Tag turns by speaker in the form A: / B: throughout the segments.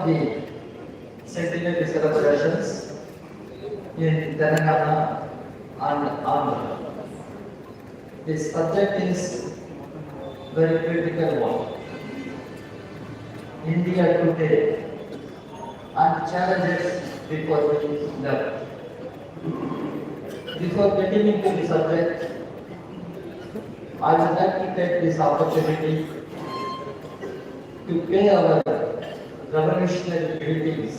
A: The centenary celebrations in Telangana and Andhra. The subject is very critical one. India today and challenges before them. Before getting into the subject, I would like to take this opportunity to pay our revolutionary greetings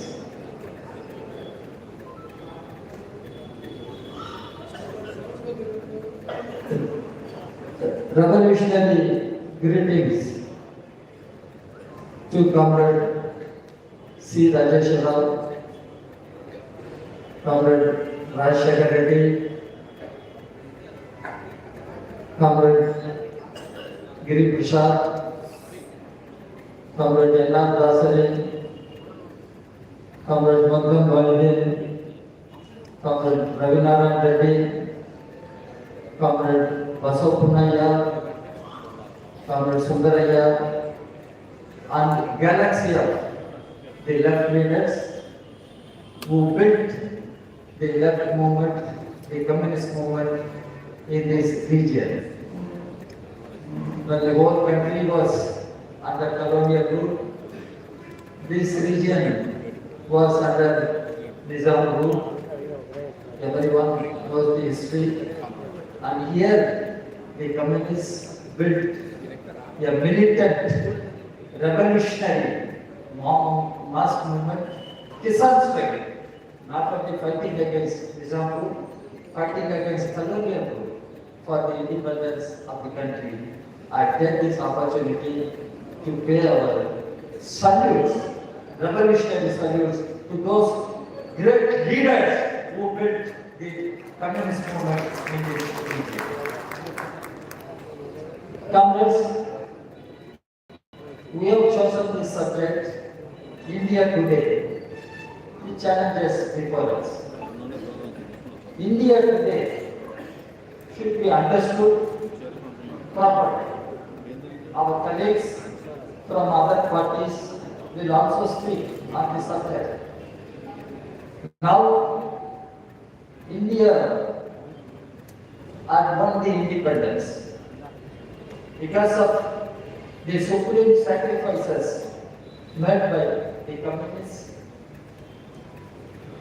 A: to Comrade C. Rajesh Rao, Comrade Rajshekar Reddy, Comrade Giri Prasad, Comrade Yanna Dasari, Comrade Madhum Bhalidin, Comrade Ravinarayan Reddy, Comrade Basopunaya, Comrade Sundaraya, and galaxy of the left leaders who built the left movement, the communist movement in this region. When the whole country was under colonial rule, this region was under Nizam rule. Everyone knows the history. And here the communists built a militant, revolutionary mass movement, Kisan struggle, not only fighting against Nizam rule, fighting against colonial rule for the independence of the country. I take this opportunity to pay our salutes, revolutionary salutes to those great leaders who built the communist movement in this region. Comrades, we have chosen this subject, India today, the challenges before us. India today should be understood properly. Our colleagues from other parties will also speak on this subject. Now, India had won the independence because of the supreme sacrifices made by the communists.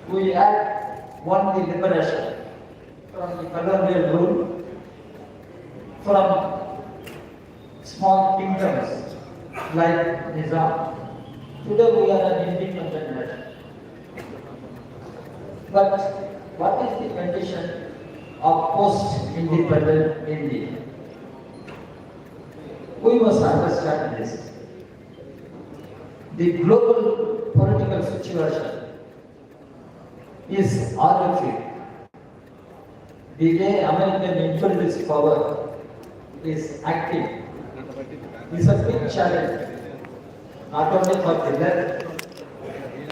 A: We had won the liberation from the colonial rule, from small kingdoms like Nizam. Today we are an independent nation. But what is the condition of post-independent India? We must understand this. The global political situation is horrific. The way American imperialist power is acting is a big challenge, not only for the left,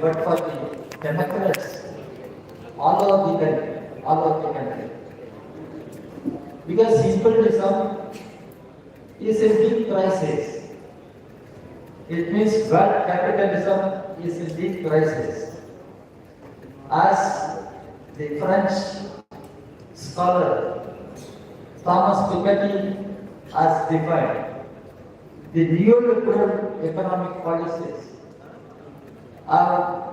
A: but for the Democrats all over the country. Because imperialism is in deep crisis. It means world capitalism is in deep crisis. As the French scholar Thomas Piketty has defined, the neoliberal economic policies have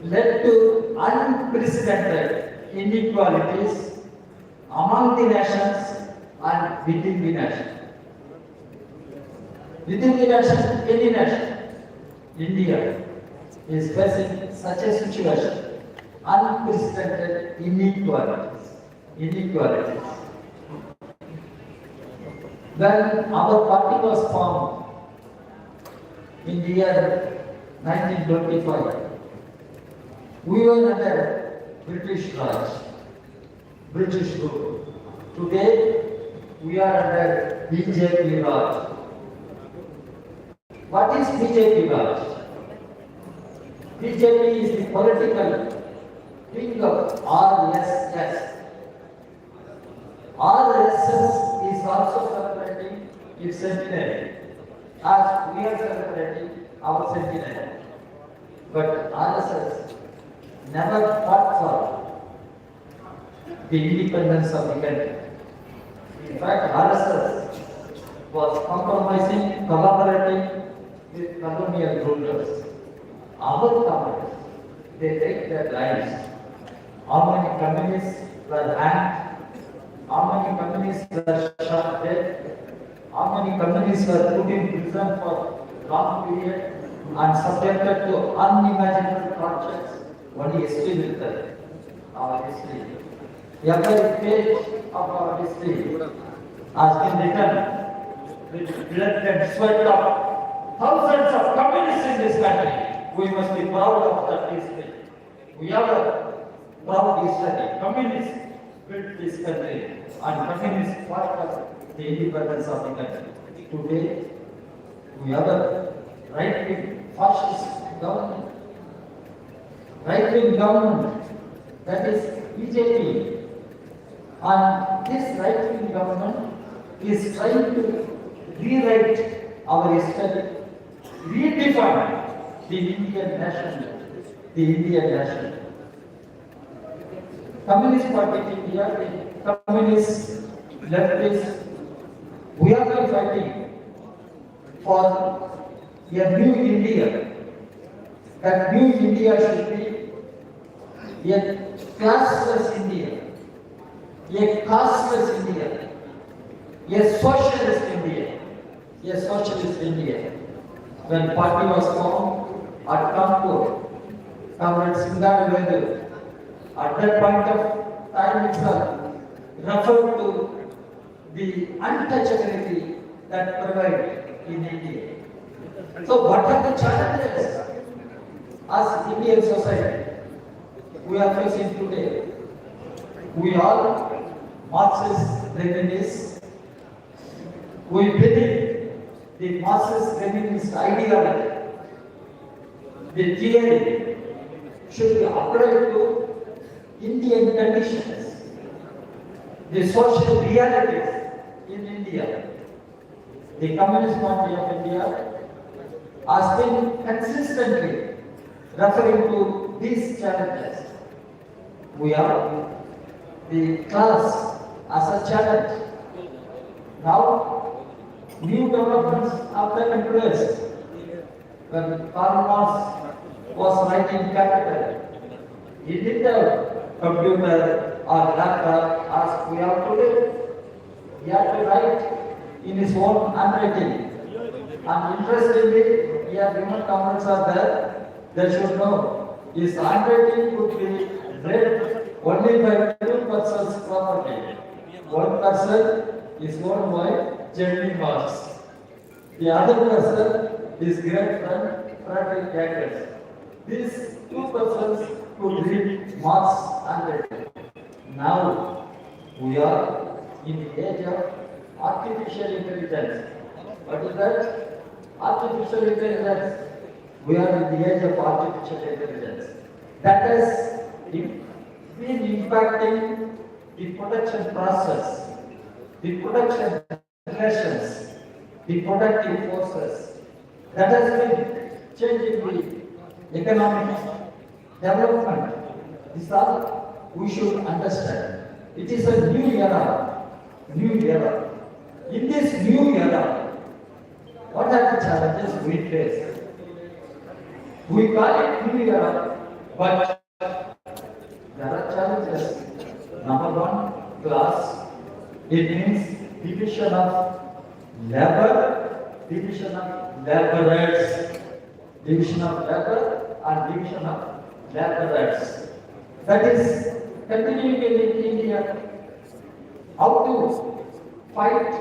A: led to unprecedented inequalities among the nations and within the nation. Within the nation, any nation, India is facing such a situation, unprecedented inequalities. When our party was formed in the year 1925, we were under British Raj, British rule. Today, we are under BJP Raj. What is BJP Raj? BJP is the political wing of RSS. RSS is also celebrating its centenary, as we are celebrating our centenary. but RSS never fought for the independence of the country. In fact, RSS was compromising, collaborating with colonial rulers. Our communists, they take their lives. How many communists were hanged? How many communists were shot dead? How many communists were put in prison for long period and subjected to unimaginable tortures? Only history will tell our history. Every page of our history has been written with blood and sweat of thousands of communists in this country. We must be proud of that history. We have a proud history. Communists built this country and communists fought for the independence of the country. Today, we have a right-wing fascist government. Right-wing government, that is BJP. And this right-wing government is trying to rewrite our history, redefine the Indian nation, the Indian nation. Communist Party of India, the communist leftists, we are now fighting for a new India. That new India should be a classless India, a casteless India, a socialist India, a socialist India. When party was formed at Kanpur, Comrade Singh Vedu, at that point of time itself, referred to the untouchability that prevailed in India. So what are the challenges as Indian society we are facing today? We are Marxist-Leninists. We believe the Marxist-Leninist ideology, the theory should be applied to Indian conditions, the social realities in India. The Communist Party of India has been consistently referring to these challenges. We are the class as a challenge. Now, new developments have taken place. When Karl Marx was writing Capital, he didn't have computer or laptop as we have today. He had to write in his own handwriting. And interestingly, here human comments are there. They should know his handwriting could be read only by two persons properly. One person is known by Jeremy Marx. The other person is great friend Frederick Engels. These two persons could read Marx handwriting. Now we are in the age of artificial intelligence. What is that? Artificial intelligence. We are in the age of artificial intelligence. That has been impacting the production process, the production relations, the productive forces. That has been changing the economic development. This is all we should understand. It is a new era. New era. In this new era, what are the challenges we face? We call it new era, but there are challenges. Number one, class. It means division of labor, division of laborers, division of labor and division of laborers. That is continuing in India. How to fight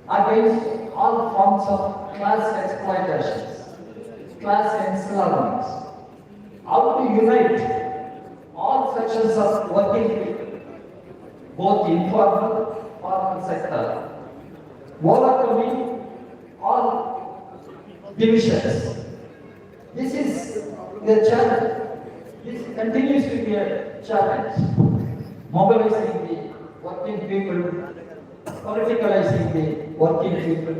A: against all forms of class exploitations, class enslavements. How to unite all sections of working people, both informal, formal sector, overcoming all divisions. This is a challenge. This continues to be a challenge. Mobilizing the working people, politicalizing the working people.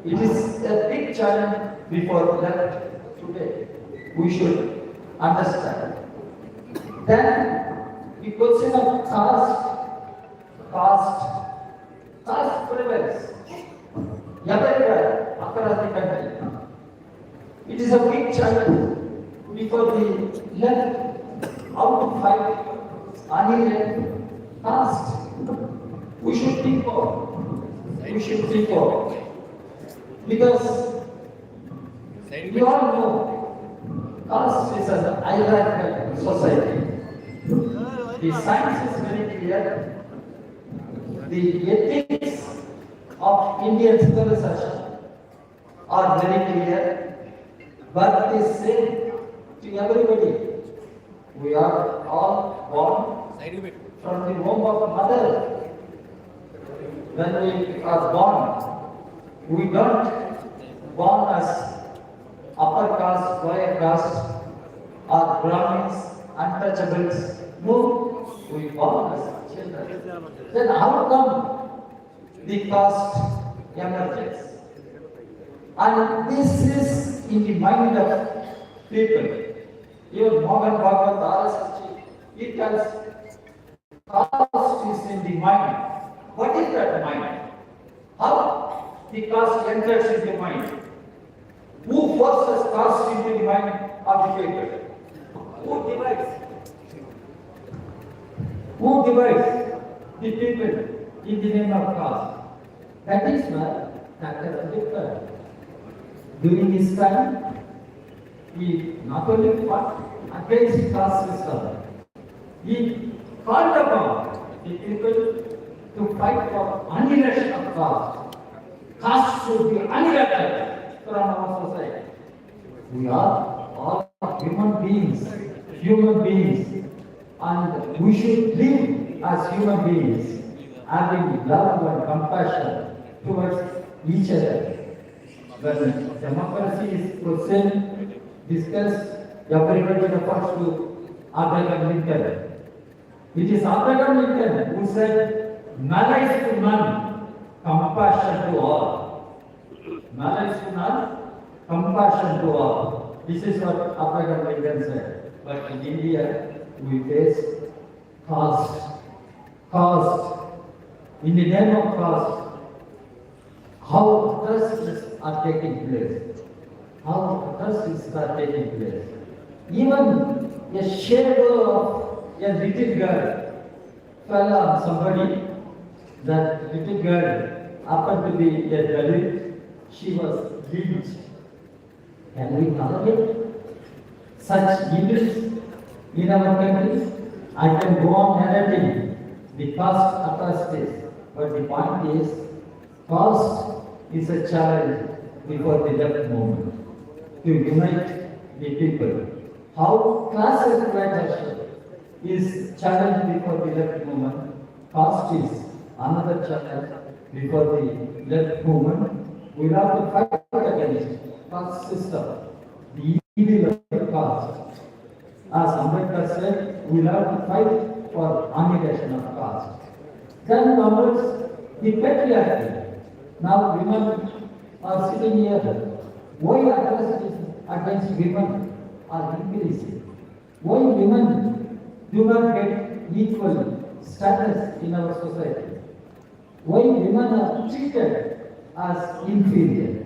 A: It is a big challenge before left today. we should understand. Then the question of caste prevails everywhere across the country. It is a big challenge before the left how to fight annihilate caste. We should think of. Because we all know caste is an hierarchical society. The science is very clear. The ethics of Indian civilization are very clear. But they say to everybody, we are all born from the womb of mother. When we are born, we don't born as upper caste, lower caste, or Brahmins, untouchables. No, we born as children. Then how come the caste emerges? And this is in the mind of people. Even Morgan Bhagavad Gita, it tells caste is in the mind. What is that mind? How the caste enters into mind? Who forces caste into the mind of the people? Who divides? Who divides the people in the name of caste? That is why Dr. Ambedkar, during his time, he not only fought against caste system, he called upon the people to fight for annihilation of caste. Caste should be annihilated from our society. We are all human beings, and we should live as human beings, having love and compassion towards each other. When democracy is questioned, discussed, everybody refers to Abraham Lincoln. It is Abraham Lincoln who said, malice to none, compassion to all. Malice to none, compassion to all. This is what Abraham Lincoln said. But in India, we face caste. In the name of caste, how atrocities are taking place. Even a shadow of a little girl fell on somebody. That little girl happened to be a Dalit. She was lynched. Can we tolerate such evils in our country? I can go on narrating the caste atrocities, but the point is, caste is a challenge before the left movement to unite the people. How class exploitation is challenge before the left movement, caste is another challenge before the left movement. We have to fight against caste system, the evil of the caste. As Ambedkar said, we have to fight for annihilation of caste. Then comes the patriarchy. Now women are sitting here. Why atrocities against women are increasing? Why women do not get equal status in our society? Why women are treated as inferior?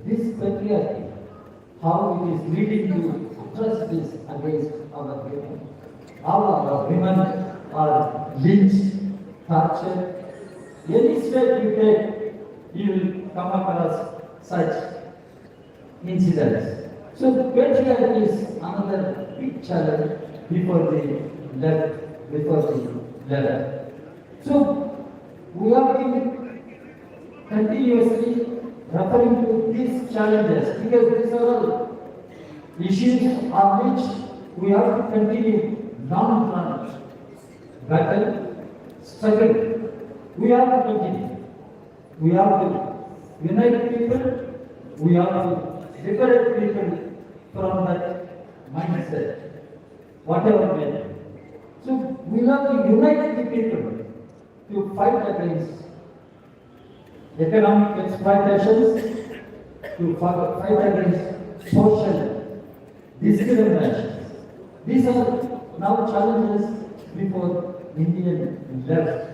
A: This patriarchy, how it is leading to atrocities against our women. How our women are lynched, tortured. Any step you take, you will come across such incidents. So the patriarchy is another big challenge before the left. So we have been continuously referring to these challenges because these are all issues on which we have to continue long-term battle, struggle. We have to continue. We have to unite people. We have to liberate people from that mindset, whatever may be. So we have to unite the people to fight against economic exploitations, to fight against social discrimination. These are now challenges before Indian left.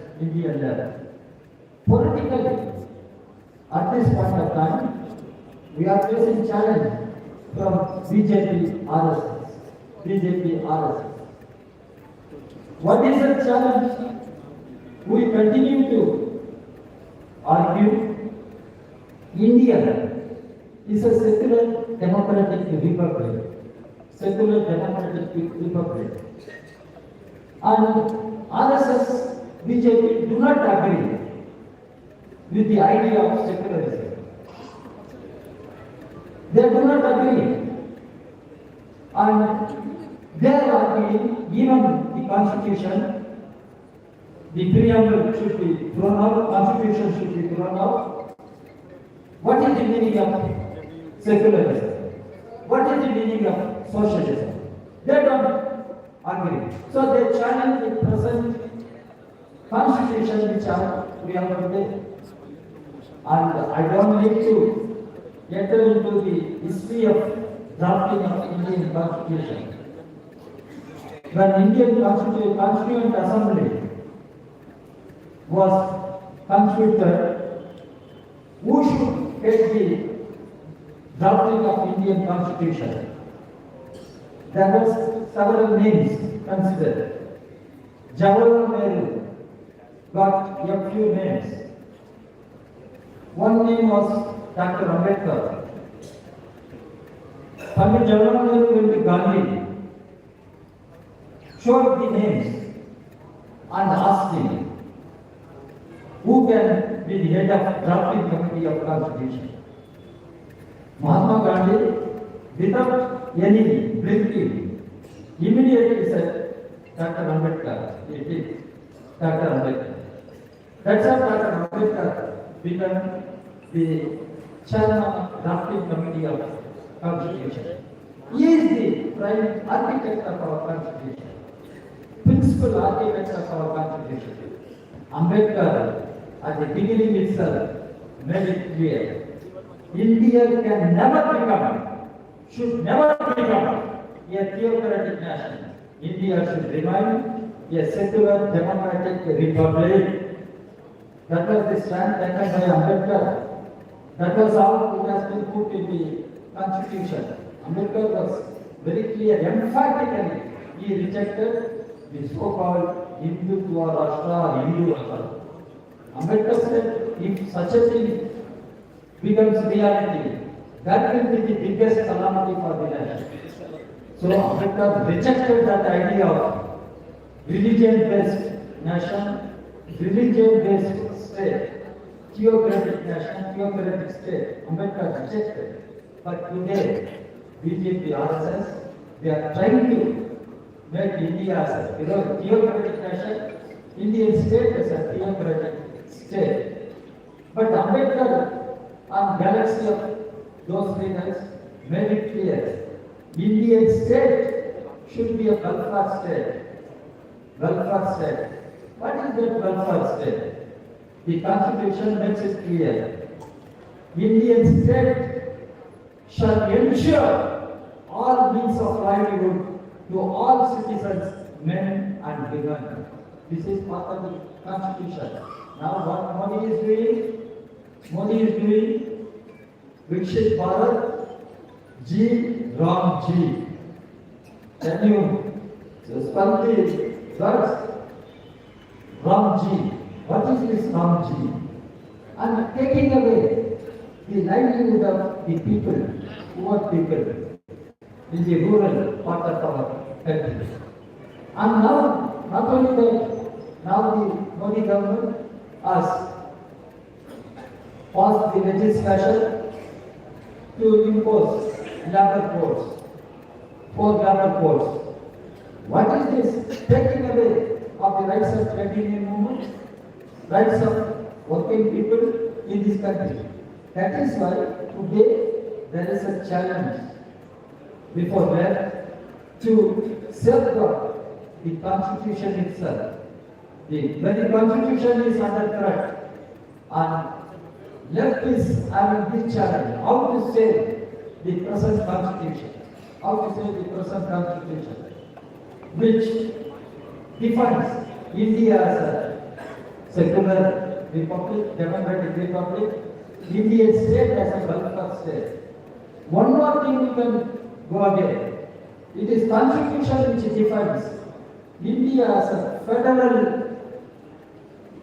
A: Politically, at this point of time, we are facing challenge from BJP RSS. What is the challenge? We continue to argue India is a secular democratic republic. And RSS, BJP do not agree with the idea of secularism. They do not agree. And they are arguing even the constitution, the preamble should be thrown out, constitution should be thrown out. What is the meaning of secularism? What is the meaning of socialism? They don't agree. So they challenge the present constitution which we have today. And I don't need to enter into the history of drafting of Indian constitution. When Indian Constituent Assembly was constituted, who should take the drafting of Indian Constitution? There were several names considered. Jawaharlal Nehru got a few names. One name was Dr. Ambedkar. Pandit Jawaharlal Nehru and Gandhi showed the names and asked him, who can be the head of drafting committee of constitution? Mahatma Gandhi, without any blinking, immediately said, Dr. Ambedkar. It is Dr. Ambedkar. That's how Dr. Ambedkar became the chairman of drafting committee of constitution. He is the prime architect of our constitution, principal architect of our constitution. Ambedkar, at the beginning itself, made it clear, India can never become, should never become a theocratic nation. India should remain a secular democratic republic. That was the stand taken by Ambedkar. That was all it has been put in the constitution. Ambedkar was very clear, emphatically, he rejected the so-called Hindutva Rashtra, Hindu Rashtra. Ambedkar said, if such a thing becomes reality, that will be the biggest calamity for the nation. So Ambedkar rejected that idea of religion-based nation, religion-based state, theocratic nation, theocratic state. Ambedkar rejected. But today, BJP, RSS, they are trying to make India as a theocratic nation, Indian state as a theocratic state. But Ambedkar, on galaxy of those leaders, made it clear, Indian state should be a welfare state. Welfare state. What is that welfare state? The constitution makes it clear. Indian state shall ensure all means of livelihood to all citizens, men and women. This is part of the constitution. Now what Modi is doing, Vikshit Bharat, G, Ram G. Can you spell the words? Ram G. What is this Ram G? And taking away the livelihood of the people, poor people, in the rural part of our country. And now, not only that, now the Modi government has passed the legislation to impose labor codes, 4 labor codes. What is this? Taking away of the rights of trade union movement, rights of working people in this country. That is why today there is a challenge before that to safeguard the constitution itself. When the constitution is under threat and left is having this challenge, how to save the present constitution, how to say the present constitution, which defines India as a secular republic, democratic republic, Indian state as a welfare state. One more thing we can go again. It is constitution which defines India as a federal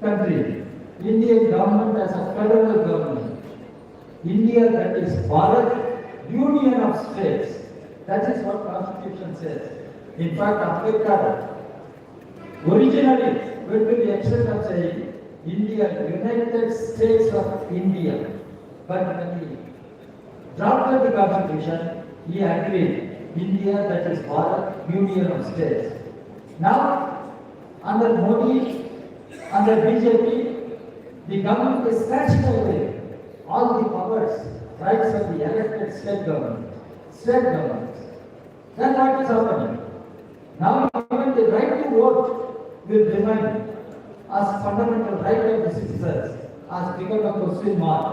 A: country, Indian government as a federal government, India that is Bharat, union of states. That is what constitution says. In fact, Ambedkar originally went to the extent of saying India, United States of India. But when he drafted the constitution, he agreed India that is Bharat, union of states. Now, under Modi, under BJP, the government is snatching away all the powers, rights of the elected state government. Then what is happening? Now even the right to vote will remain as fundamental right of the citizens, as become a question mark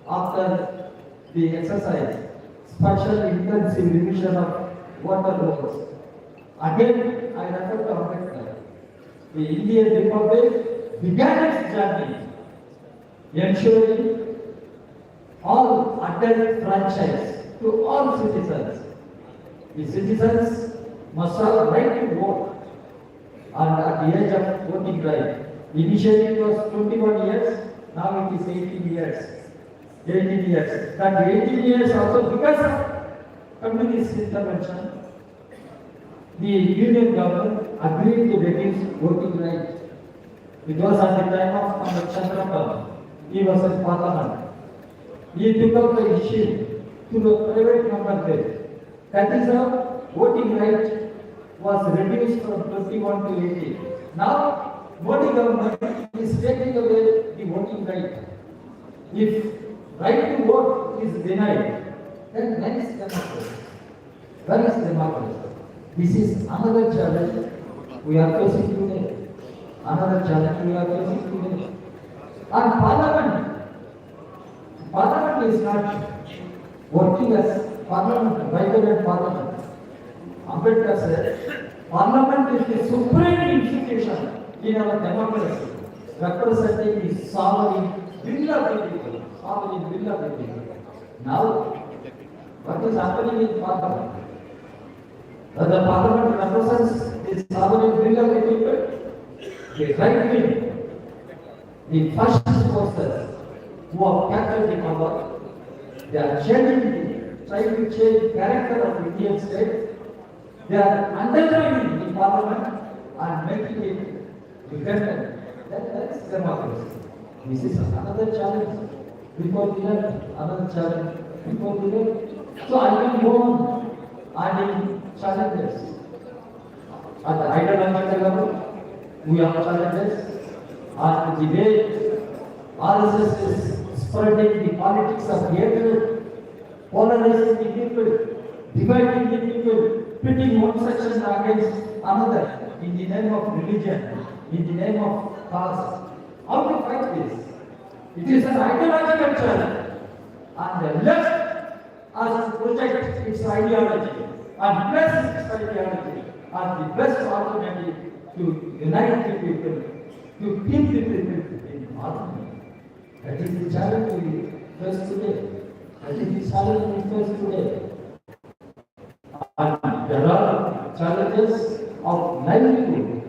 A: after the exercise, special intensive revision of water laws. Again, I refer to Ambedkar. The Indian Republic began its journey ensuring all adult franchise to all citizens. The citizens must have a right to vote and at the age of voting right. Initially it was 21 years, now it is 18 years. 18 years. That 18 years also because of communist intervention, the union government agreed to reduce voting right. It was at the time of Chandrapal. He was in Parliament. He took up the issue to the private number bill. That is how voting right was reduced from 21 to 18. Now, Modi government is taking away the voting right. If right to vote is denied, then where is democracy? Where is democracy? This is another challenge we are facing today. Another challenge we are facing today. And Parliament is not working as Parliament, vibrant Parliament. Ambedkar said, Parliament is the supreme institution in our democracy, representing the sovereign will of the people. Sovereign will of the people. Now, what is happening in Parliament? The Parliament represents the sovereign will of the people. The right wing, the fascist forces who have captured the power, they are trying to change character of Indian state. They are undermining the Parliament and making it dependent. That is democracy. This is another challenge before the left, another challenge before the left. So I can go on adding challenges. At the ideological level, we have challenges. And the way RSS is spreading the politics of hatred, polarizing the people, dividing the people, pitting one section against another in the name of religion, in the name of caste. How to fight this? It is an ideological challenge. And the left has to project its ideology and place its ideology as the best alternative to unite the people, to keep the people in harmony. That is the challenge we face today. That is the challenge we face today. And there are challenges of livelihood.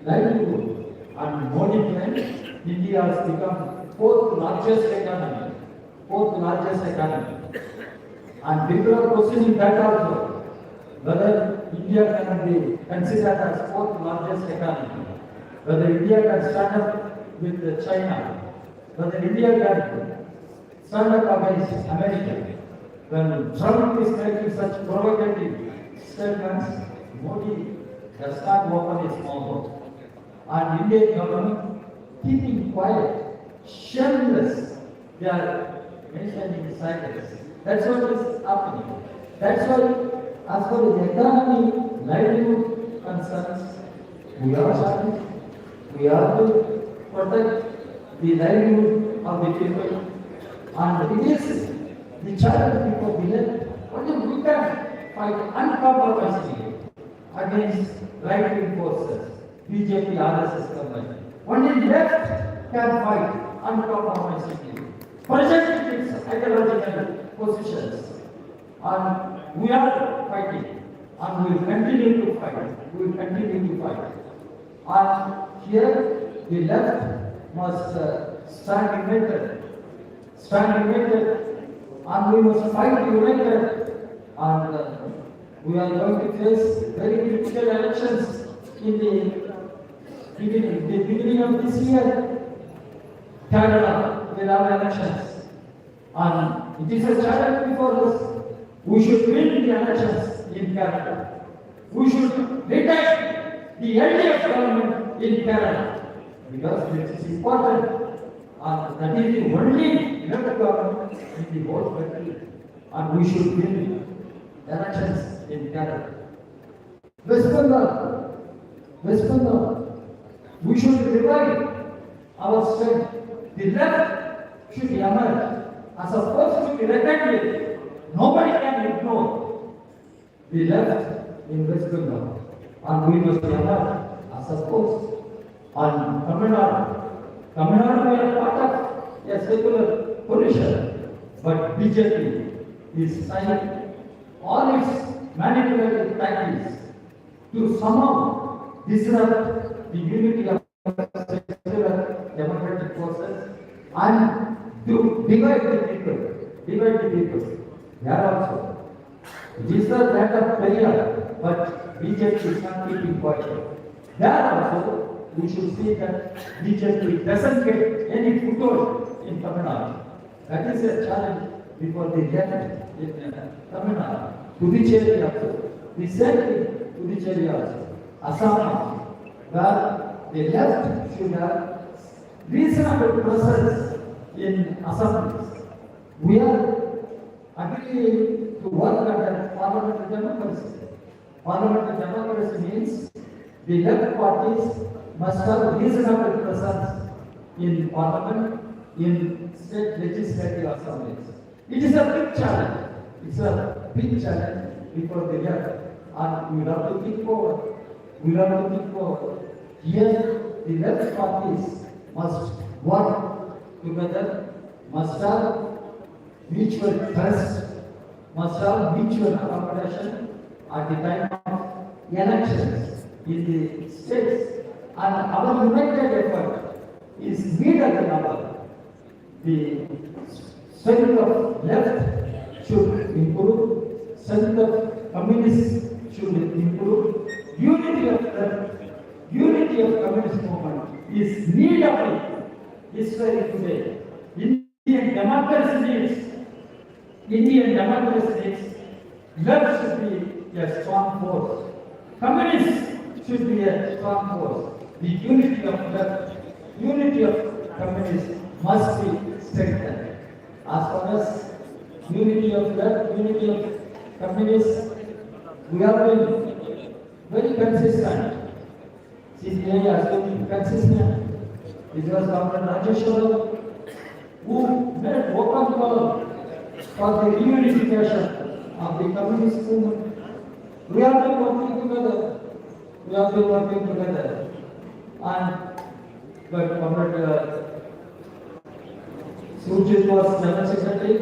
A: And Modi claims India has become fourth largest economy. And people are questioning that also, whether India can be considered as fourth largest economy, whether India can stand up with China, whether India can stand up against America. When Trump is making such provocative statements, Modi does not open his mouth. And Indian government keeping quiet, shameless. They are maintaining silence. That's what is happening. That's why, as far as the economy, livelihood concerns, we are challenged. We have to protect the livelihood of the people. And it is the challenge before the left. Only we can fight uncompromisingly against right-wing forces, BJP, RSS government. Only left can fight uncompromisingly, projecting its ideological positions. And we are fighting, and we will continue to fight. We will continue to fight. And here, the left must stand united, and we must fight united. And we are going to face very critical elections in the beginning of this year. Kerala will have elections, and it is a challenge before us. We should win the elections in Kerala. We should retain the LDF government in Kerala, because it is important, and that is the only left government in the whole country, and we should win elections in Kerala. West Bengal, we should revive our strength. The left should emerge as a force to be reckoned with. Nobody can ignore the left in West Bengal, and we must emerge as a force. And Tamil Nadu we are part of a secular coalition, but BJP is trying all its manipulative tactics to somehow disrupt the unity of secular democratic forces and to divide the people. There also, it is the land of Periyar, but BJP is not keeping quiet. There also, we should see that BJP doesn't get any foothold in Tamil Nadu. That is a challenge before the left in Tamil Nadu. Puducherry also, the same thing, Puducherry also. Assam, where the left should have reasonable presence in assemblies. We are agreeing to work under parliamentary democracy. Parliamentary democracy means the left parties must have reasonable presence in parliament, in state legislative assemblies. It is a big challenge. It's a big challenge before the left, and we have to think forward. Here, the left parties must work together, must have mutual trust, must have mutual accommodation at the time of elections in the states. And our united effort is needed in our. The strength of left should improve, strength of communists should improve, unity of communist movement is needed in Israel today. Indian democracy needs left should be a strong force. Communists should be a strong force. The unity of left, unity of communists must be strengthened. As far as unity of left, unity of communists, we have been very consistent. CPI has been consistent. It was Dr. Rajeshwar who made open call for the reunification of the communist movement. We have been working together. And but Comrade Surjit was General Secretary.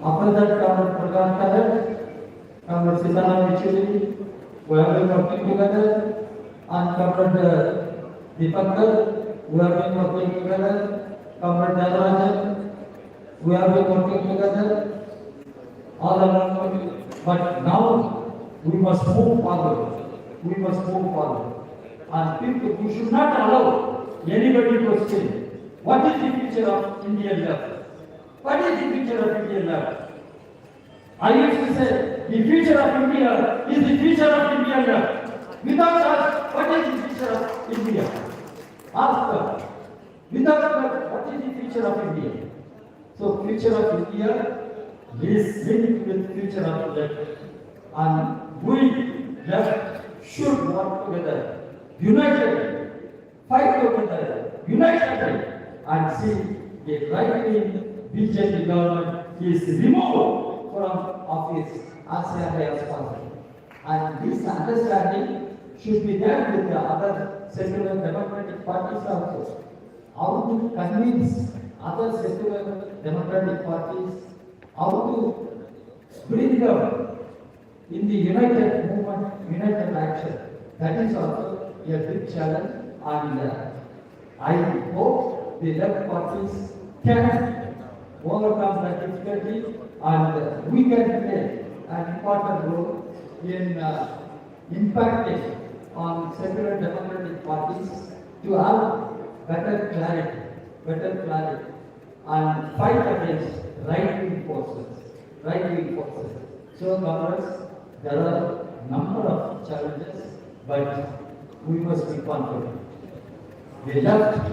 A: After that, Comrade Prakash Karat, Comrade Sitaram Yechuri, we have been working together. And Comrade Deepak, we have been working together. Comrade Dayarajan, we have been working together. All along, but now we must move forward. And people, we should not allow anybody to question what is the future of Indian left. I used to say the future of India is the future of Indian left. Without us, what is the future of India? Ask them. Without us, what is the future of India? So, future of India is linked with future of left. And we left should work together, united, fight together, united, and see the right-wing BJP government is removed from office ASEAN as possible. And this understanding should be there with the other secular democratic parties also. How to convince other secular democratic parties, how to bring them in the united movement, united action. That is also a big challenge, and I hope the left parties can overcome that difficulty, and we can play an important role in impacting on secular democratic parties to have better clarity, and fight against right-wing forces. So, comrades, there are number of challenges, but we must be confident. The left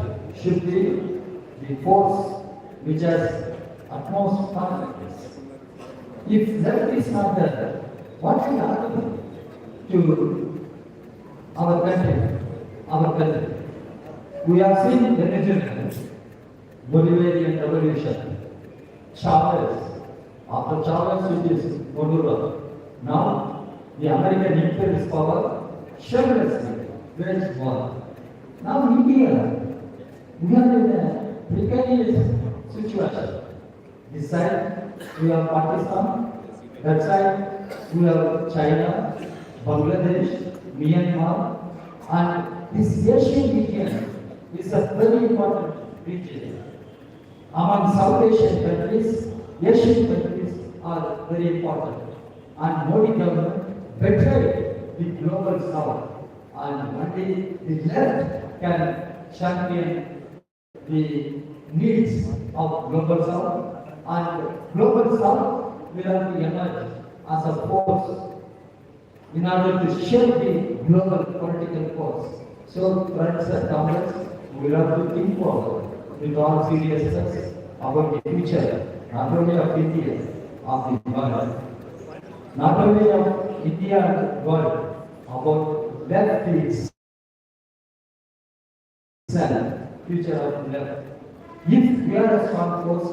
A: should be the force which has utmost confidence. If left is not there, what will happen to our country? We have seen Venezuela, Bolivarian revolution, Chavez. After Chavez, it is Maduro. Now, the American imperialist power shamelessly waged war. Now, India, we are in a precarious situation. This side, we have Pakistan. That side, we have China, Bangladesh, Myanmar, and this Asian region is a very important region. Among South Asian countries, Asian countries are very important. And Modi government betrayed the global South. And only the left can champion the needs of global South. And global South will have to emerge as a force in order to shape the global political force. So, friends and comrades, we have to think forward with all seriousness about the future, not only of India, of the world. Not only of India and the world, about left itself, future of left. If we are a strong force,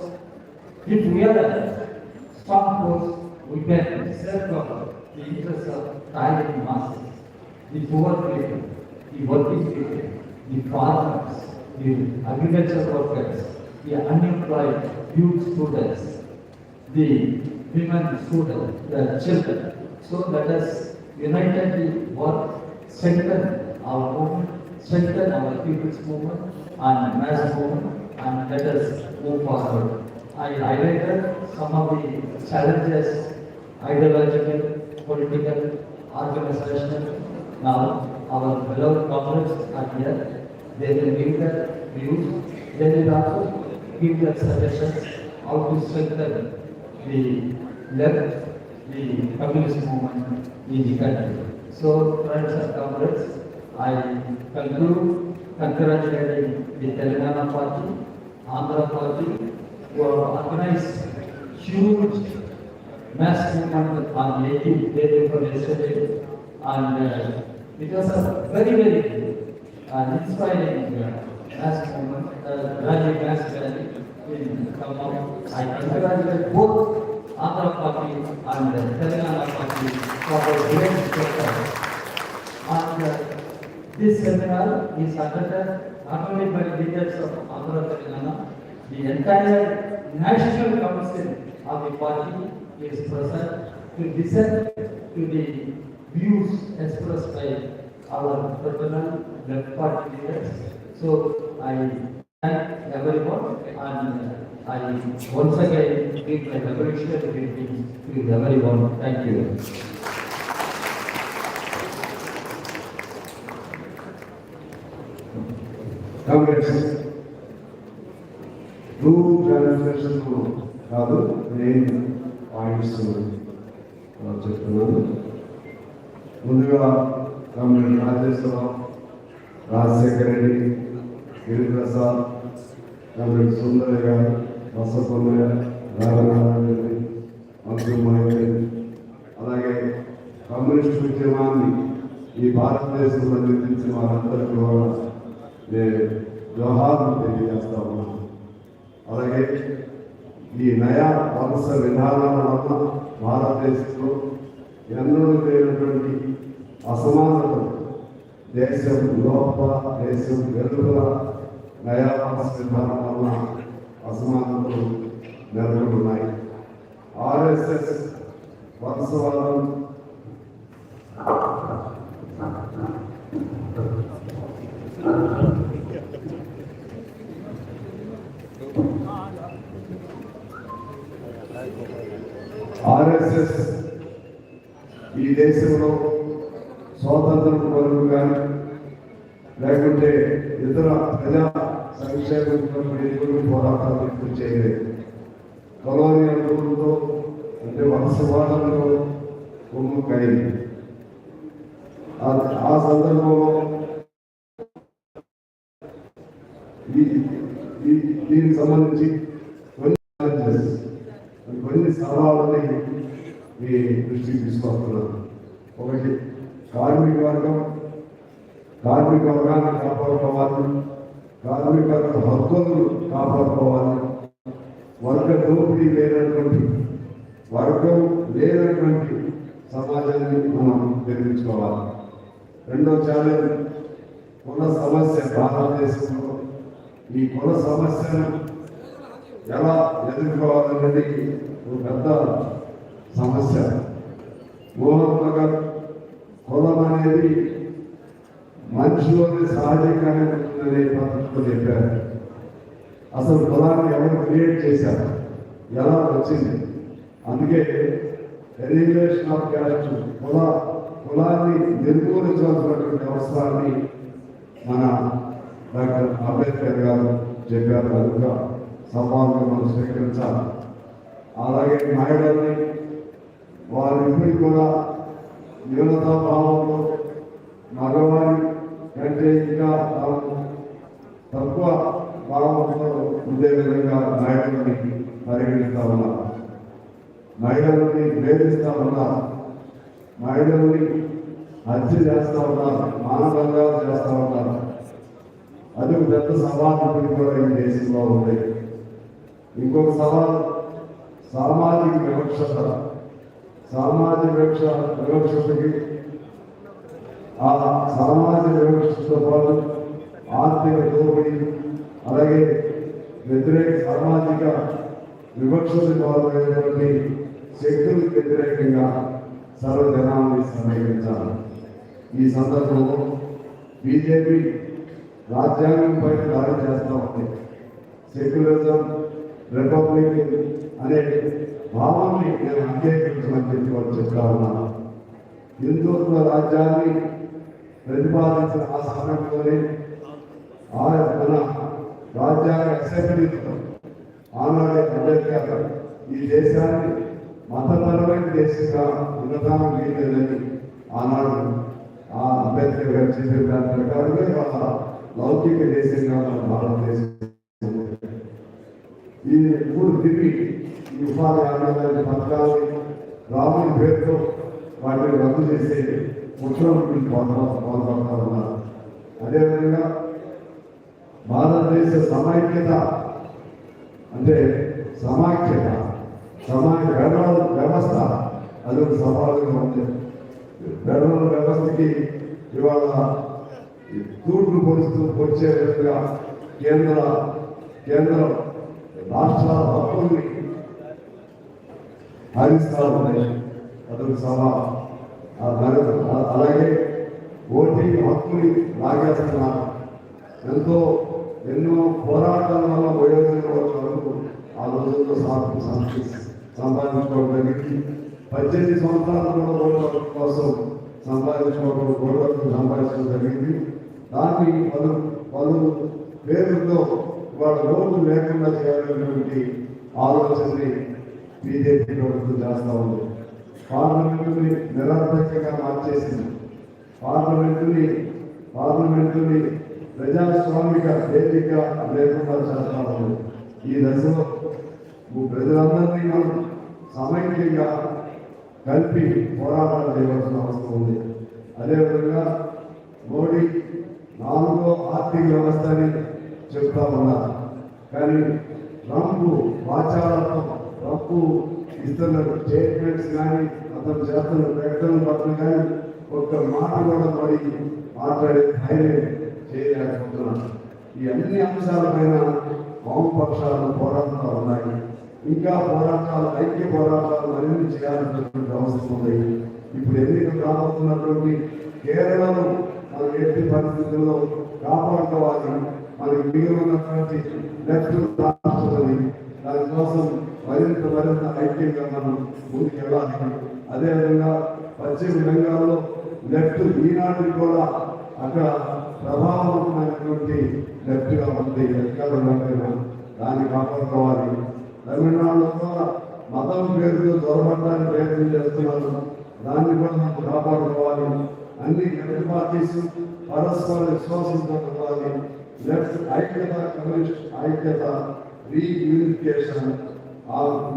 A: we can safeguard the interests of tired masses, the poor people, the working people, the farmers, the agricultural workers, the unemployed youth students, the women students, the children. So let us unitedly work, strengthen our movement, strengthen our people's movement and mass movement, and let us move forward. I highlighted some of the challenges, ideological, political, organizational. Now, our beloved comrades are here. They will give their views. They will also give their suggestions how to strengthen the left, the communist movement in the country. So, friends and comrades, I conclude congratulating the Telangana party, Andhra party, who have organized huge mass movement on 18th day before yesterday, and it was a very inspiring mass movement, mass rally in Khammam. I congratulate both Andhra party and Telangana party for their great effort. And this seminar is attended not only by leaders of Andhra Telangana, the entire national council of the party is present to listen to the views expressed by our fraternal left party leaders. So I thank everyone, and I once again give my revolutionary greetings to everyone. Thank you.
B: Congress. Two translations కాదు main points చెప్తున్నాను. ముందుగా comrade Rajeswara Rao, Rajasekhara Reddy, Giriprasad, comrade Sundarayya గారు, బసవన్నయ్య, రాఘనారాయణ రెడ్డి, అబ్దుల్ మహేందర్, అలాగే communist ఉద్యమాన్ని ఈ భారతదేశంలో నిర్మించిన వారందరికీ కూడా నేను జోహార్లు తెలియజేస్తా ఉన్నాను. అలాగే ఈ నయా వలస విధానాల వల్ల భారతదేశంలో ఎన్నడూ లేనటువంటి అసమానతలు దేశం లోపల దేశం వెలుపల నయావాస విధానం వలన అసమానతలు నెలకొన్నాయి. ఆర్ఎస్ఎస్ వలసవాదం ఆర్ఎస్ఎస్ ఈ దేశంలో స్వాతంత్రం కొరకు కానీ లేకుంటే ఇతర ప్రజా సంక్షేమం కొరకు పోరాటాలు ఎప్పుడు చేయలేదు. కొలోనియల్ రూల్తో అంటే వలసవాదంలో కొమ్ముకైంది. ఆ సందర్భంలో దీనికి సంబంధించి కొన్ని సవాళ్ళని మీ దృష్టికి తీసుకొస్తున్నాను. ఒకటి, కార్మిక వర్గాన్ని కాపాడుకోవాలి, కార్మిక హక్కులను కాపాడుకోవాలి, వర్గం లేనటువంటి సమాజాన్ని మనం నిర్మించుకోవాలి. రెండో ఛాలెంజ్ కుల సమస్య. భారతదేశంలో ఈ కుల సమస్యను ఎలా ఎదుర్కోవాలనేది ఒక పెద్ద సమస్య. మోహన్ నగర్ కులం అనేది మనిషిలోనే సహజంగానే ఉంటుందనే పద్ధతిలో చెప్పారు. అసలు కులాన్ని ఎవరు క్రియేట్ చేశారు, ఎలా వచ్చింది? అందుకే ఎలిమినేషన్ ఆఫ్ క్యాస్ట్, కులాన్ని నిర్మూలించాల్సినటువంటి అవసరాన్ని మన డాక్టర్ అంబేద్కర్ గారు చెప్పారు. కనుక సమాజంగా మనం స్వీకరించాలి. అలాగే మహిళల్ని వారు ఇప్పటికి కూడా న్యూనతా భావంలో మగవారి కంటే ఇంకా తక్కువ భావంతో ఉండే విధంగా మహిళల్ని పరిగణిస్తా ఉన్నారు, మహిళల్ని వేధిస్తా ఉన్నారు, మహిళల్ని హత్య చేస్తూ ఉన్నారు, మానభంగాలు చేస్తూ ఉన్నారు. అది ఒక పెద్ద సవాలు కూడా ఈ దేశంలో ఉంది. ఇంకొక సవాలు సామాజిక వివక్షత. సామాజిక వివక్షతకి ఆ సామాజిక వివక్షతో పాటు ఆర్థిక దోపిడీ, అలాగే వ్యతిరేక సామాజిక వివక్షతకు పాల్గొనేటువంటి శక్తులకు వ్యతిరేకంగా సర్వజనాన్ని సమీకరించాలి. ఈ సందర్భంలో బీజేపీ రాజ్యాంగంపై దాడి చేస్తూ ఉంది. సెక్యులరిజం, రిపబ్లిక్ అనే భావాన్ని నేను అంగీకరించమని చెప్పి చెప్తా ఉన్నాను. హిందుత్వ రాజ్యాన్ని ప్రతిపాదించిన ఆ సమయంలోనే మన రాజ్యాంగ అసెంబ్లీలో ఆనాడే అంబేద్కర్ ఈ దేశాన్ని మతపరమైన దేశంగా విధానం లేదని ఆనాడు ఆ అంబేద్కర్ గారు చెప్పిన దాని ప్రకారమే వాళ్ళ లౌకిక దేశంగా మన భారతదేశం ఈ మూడు తిరిగి ఈ ఉపాధి హామీ పథకాలని రాముని పేరుతో వాటిని రద్దు చేసే ముఖ్యమంత్రులు పాల్గొంటా ఉన్నారు. అదేవిధంగా భారతదేశ సమైక్యత అంటే ఫెడరల్ వ్యవస్థ అది ఒక సవాలుగా ఉంది. ఫెడరల్ వ్యవస్థకి ఇవాళ తూట్లు పొడిచే విధంగా కేంద్ర రాష్ట్రాల హక్కుల్ని హరిస్తా ఉన్నాయి. అదొక సవాల్. అలాగే ఓటింగ్ హక్కుని లాగేస్తున్నారు. ఎన్నో పోరాటాల వల్ల వయోజన వరకు ఆ రోజుల్లో సంపాదించుకోవడం జరిగింది. 18 సంవత్సరాల ఓటు కోసం సంపాదించుకోవడం జరిగింది. దాన్ని పలు పేరుతో వాళ్ళ ఓటు లేకుండా చేయాలనేటువంటి ఆలోచనని బీజేపీ ప్రభుత్వం చేస్తూ ఉంది. పార్లమెంటుని నిరర్థకంగా మార్చేసింది. పార్లమెంటుని ప్రజాస్వామిక వేదిక లేకుండా చేస్తా ఉంది. ఈ దశలో ప్రజలందరినీ మనం సమైక్యంగా కలిపి పోరాటాలు చేయవలసిన అవసరం ఉంది. అదేవిధంగా మోడీ 4వ ఆర్థిక వ్యవస్థని చెప్తా ఉన్నారు. కానీ ట్రంప్ వాచాలతో ట్రంప్ ఇతర స్టేట్మెంట్స్ కానీ అతను చేస్తున్న ప్రకటన పట్ల కానీ ఒక్క మాట కూడా మరి మాట్లాడే ధైర్యం చేయలేకపోతున్నాను. ఈ అన్ని అంశాలపైన వామపక్షాలు పోరాటాలు ఉన్నాయి. ఇంకా పోరాటాలు, ఐక్య పోరాటాలు మరిన్ని చేయాల్సినటువంటి అవసరం ఉంది. ఇప్పుడు ఎన్నికలు రాబోతున్నటువంటి కేరళను మనం ఎట్టి పరిస్థితుల్లో కాపాడుకోవాలి. మనకి మిగిలి ఉన్నటువంటి లెఫ్ట్ రాష్ట్రాలని దానికోసం మరింత ఐక్యంగా మనం ముందుకు వెళ్ళాలి. అదేవిధంగా పశ్చిమ బెంగాల్లో లెఫ్ట్ ఈనాటికి కూడా అక్కడ ప్రభావవంతమైనటువంటి లెఫ్ట్గా ఉంది. ఎక్కడ దాన్ని కాపాడుకోవాలి. తమిళనాడులో కూడా మతం పేరుతో దొరబడడానికి ప్రయత్నం చేస్తున్నారు. దాన్ని కూడా మనం కాపాడుకోవాలి. అన్ని లెఫ్ట్ పార్టీస్ పరస్పర విశ్వాసంతో ఉండాలి. లెఫ్ట్ ఐక్యత, కమ్యూనిస్ట్ ఐక్యత, రీయూనిఫికేషన్,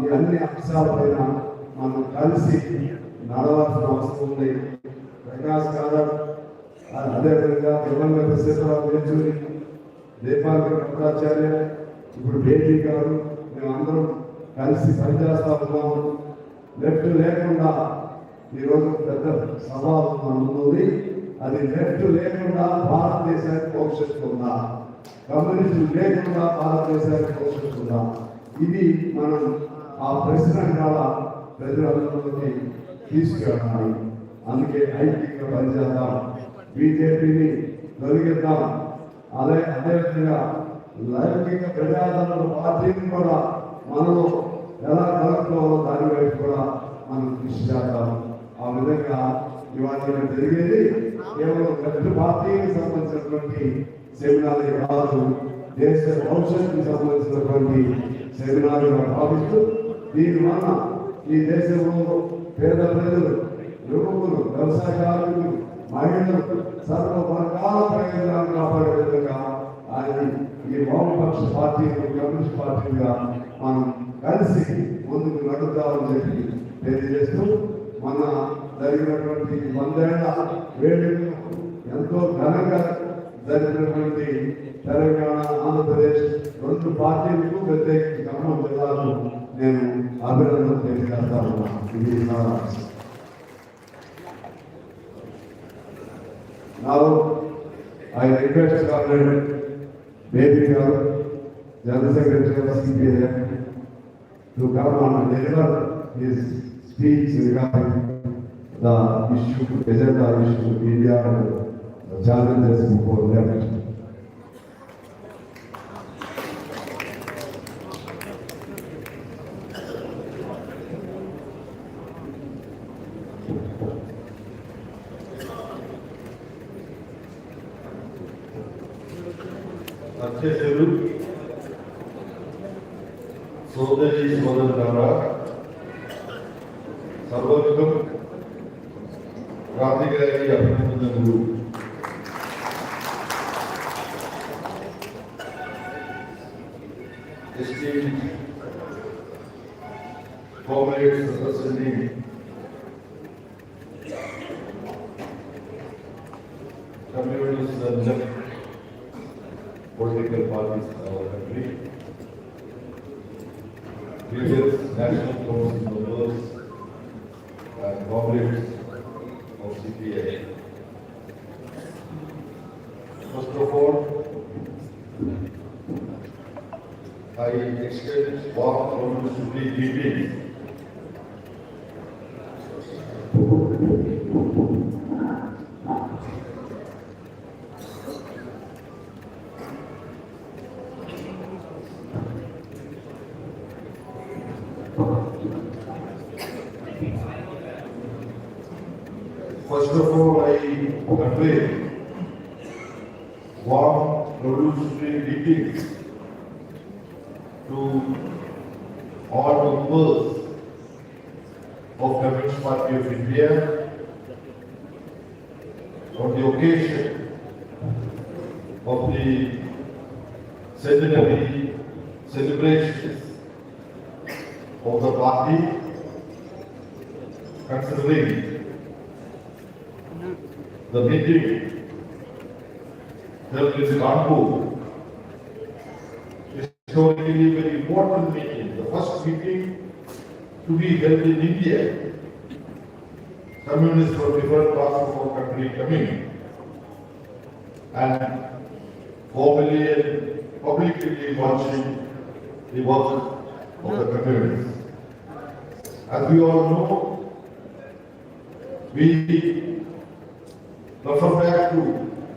B: ఈ అన్ని అంశాలపైన మనం కలిసి నడవాల్సిన అవసరం ఉంది. ప్రకాష్ కారత్, అదేవిధంగా దివంగత సీతారాం యేచూరి, దీపాంకర్ భట్టాచార్య, ఇప్పుడు బేటీ గారు, మేమందరం కలిసి పనిచేస్తా ఉన్నాము. లెఫ్ట్ లేకుండా ఈరోజు పెద్ద సవాలు ఉంది. అది లెఫ్ట్ లేకుండా భారతదేశానికి భవిష్యత్తు ఉందా, కమ్యూనిస్టు లేకుండా భారతదేశానికి భవిష్యత్తు ఉందా? ఇది మనం ఆ ప్రశ్న కూడా ప్రజలందరిలోకి తీసుకెళ్ళాలి. అందుకే ఐక్యంగా పనిచేద్దాం, బీజేపీని తొలగిద్దాం. అదేవిధంగా లౌకిక ప్రజాతంత్ర పార్టీని కూడా మనలో ఎలా కలుపుకోవాలో దాని వైపు కూడా మనం కృషి చేద్దాం. ఆ విధంగా ఇవాళ జరిగేది కేవలం లెఫ్ట్ పార్టీకి సంబంధించినటువంటి సెమినార్ కాదు, దేశ భవిష్యత్తుకి సంబంధించినటువంటి సెమినార్గా భావిస్తూ దీనివల్ల ఈ దేశంలో పేద ప్రజలు, యువకులు, వ్యవసాయ కార్మికులు, మహిళలు సర్వ వర్గాల ప్రయోజనాలు కాపాడే విధంగా ఆయన ఈ వామపక్ష పార్టీలు, కమ్యూనిస్ట్ పార్టీలుగా మనం కలిసి ముందుకు నడుద్దామని చెప్పి తెలియజేస్తూ, మన జరిగినటువంటి 100 ఏళ్ల వేడుకలు ఎంతో ఘనంగా జరిగినటువంటి తెలంగాణ, ఆంధ్రప్రదేశ్ రెండు పార్టీలకు ప్రత్యేకించి ఖమ్మం జిల్లాకు నేను అభినందనలు తెలియజేస్తాను. ఇది Now I request Comrade Baby Girl, General Secretary of CPI, to come and deliver his speech regarding the issue, agenda issue, India and the challenges before left.
C: అధ్యక్షులు, సోదరి సోదరులారా, సర్వోన్నతం క్రాంతి గారి అభినందనలు. Esteemed comrades representing communities and left political parties in our country, various national council members and comrades of CPI. First of all, I extend warm greetings First of all, I convey warm revolutionary greetings to all members of Communist Party of India on the occasion of the centenary celebrations of the party, considering the meeting held in Kanpur, historically very important meeting, the first meeting to be held in India. Communists from different parts of our country coming and formally and publicly launching the work of the communists. As we all know, we refer back to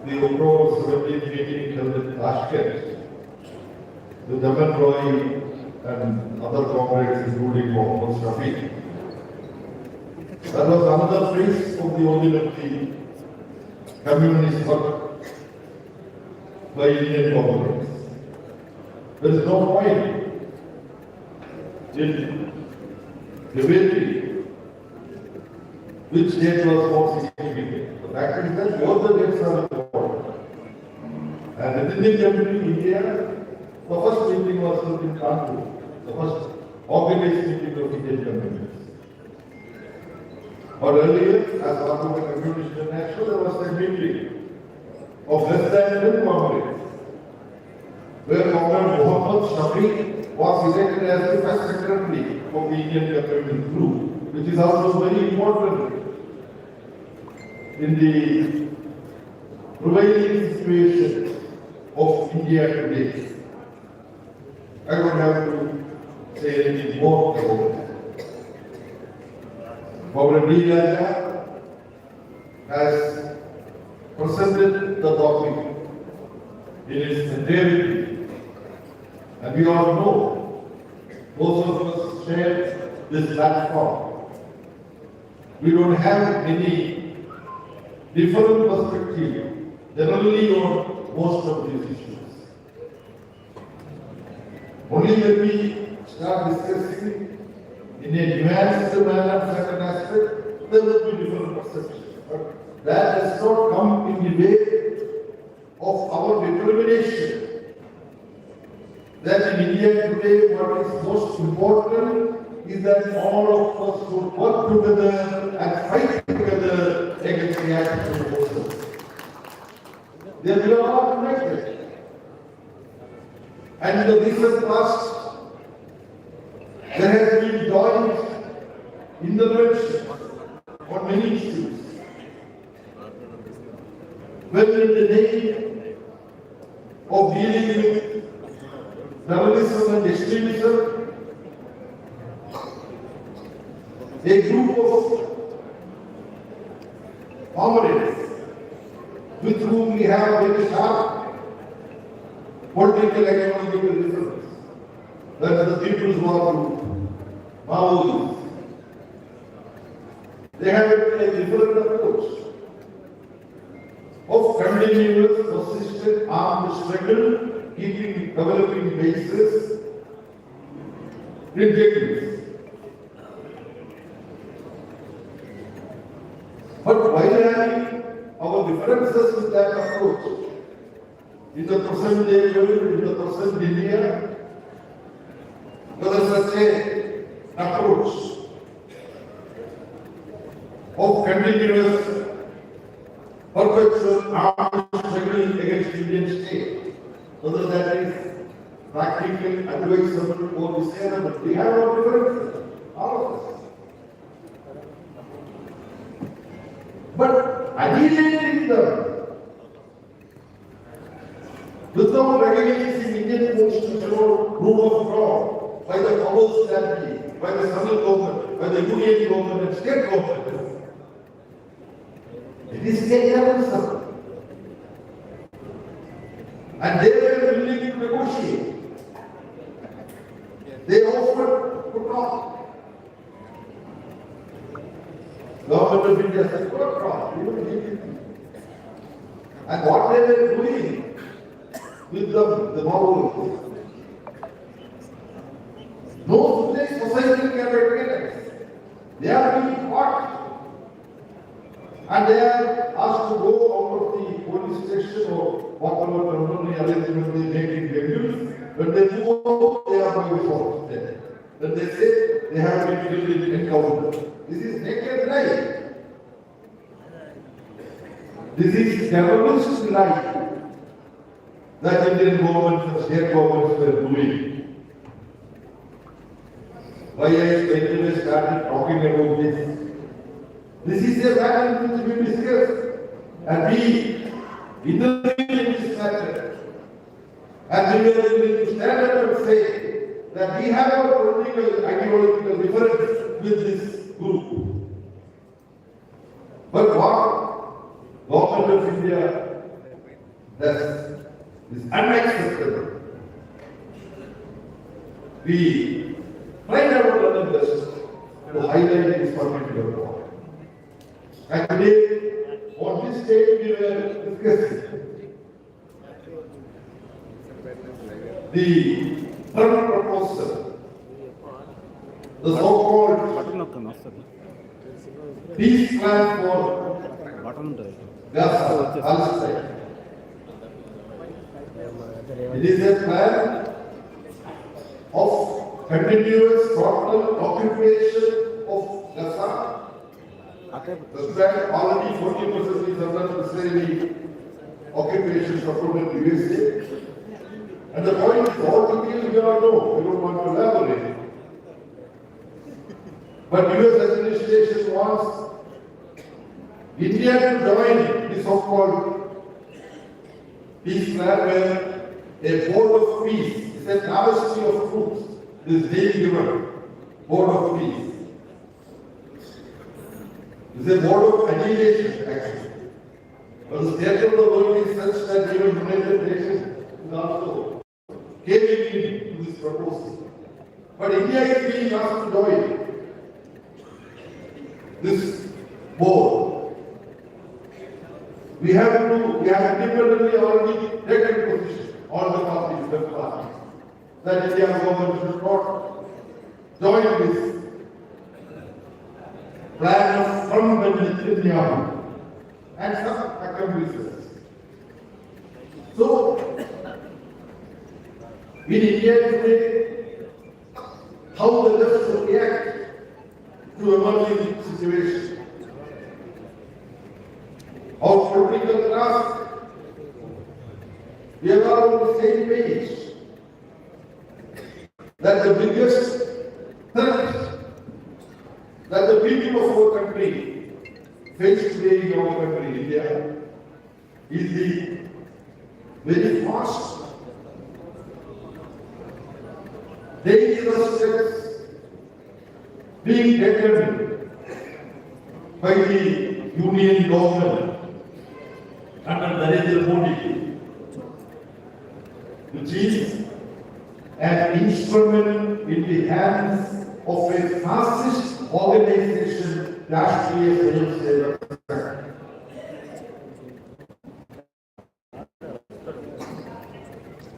C: the October 17th meeting held in Tashkent with Daman Roy and other comrades, including Mohammed Shafiq. That was another phase of the origin of the communist work by Indian governments. There is no point in debating which state was more significant. The fact is that both the dates are important. And within the country, India, the first meeting was held in Kanpur, the first organized meeting of Indian communities. But earlier, as part of the Communist International, there was a meeting of less than 10 comrades, where Comrade Mohammed Shafiq was elected as the first secretary of the Indian Communist Group, which is also very important in the prevailing situation of India today. I don't have to say anything more about it. Comrade D. Raja has presented the topic in its entirety, and we all know, those of us share this platform. We don't have any different perspective generally on most of these issues. Only when we start discussing in a nuanced manner certain aspect, there will be different perceptions. But that does not come in the way of our determination that in India today what is most important is that all of us should work together and fight together against the actions of forces. They are all connected. And in the recent past, there has been joint intervention on many issues. When in the name of dealing with terrorism and extremism, a group of comrades with whom we have very sharp political and economical differences, that is the People's War Group, Maoists, they have a different approach of continuous, persistent armed struggle, keeping developing bases ridiculous. But while having our differences with that approach, in the present day, in the present India, whether such an approach of continuous, perpetual armed struggle against Indian state, whether that is practical, advisable, or desirable, we have our differences, all of us. But annihilating them without recognizing Indian constitutional rule of law by the powers that be, by the central government, by the union government and state government, it is terrorism. And they were willing to negotiate. They offered to talk. Government of India said, "Go across, we will give it." And what they were doing with them, the Maoists, no society can recognize. They are being caught. And they are asked to go out of the police station or whatever temporary arrangement they make in venues. When they move out, they are going forth there. Then they say they have been killed in encounter. This is naked lie. This is terrorist lie that Indian governments and state governments were doing. why I started talking about this. This is a matter which we discuss and we intervene in this matter. And we are willing to stand up and say that we have a political ideological difference with this group. But what government of India does is unacceptable. We find out another best to highlight this particular point. And today, on this stage, we were discussing the third proposal, the so-called peace plan for Gaza, Palestine. It is a plan of continuous total occupation of Gaza. The fact already 40% is under Israeli occupation supported in USA. And the point is all details we all know. We don't want to elaborate. But US administration wants India to join the so-called peace plan where a board of peace, it's a travesty of truth, is being given. Board of peace. It's a board of annihilation, actually. But the state of the world is such that even United Nations is also caving in this proposal. But India is being asked to join this board. We have independently already taken position, all the parties, left parties, that India government should not join this plan from Netanyahu and some accomplices. So, in India today, how the left will react to emerging situation. Our political class, we are all on the same page that the biggest threat that the people of our country face today in our country, India, is the very fast, dangerous steps being taken by the Union government under Narendra Modi, which is an instrument in the hands of a fascist organization, Rashtriya Swayamsevak Sangh.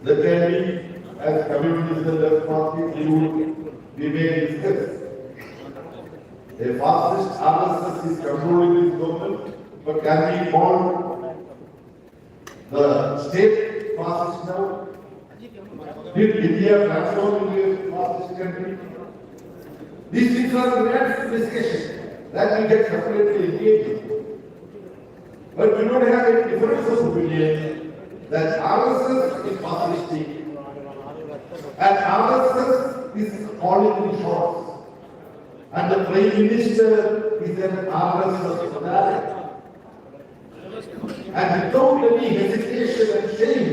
C: The candy, as communists and left parties, we may discuss. A fascist RSS is controlling this government, but can we call the state fascist now? Did India transform into a fascist country? These things are the next discussion that we get separately engaged in. But we don't have any difference of opinion that RSS is fascistic and RSS is calling the shots. And the Prime Minister is an RSS fanatic. And without any hesitation and shame,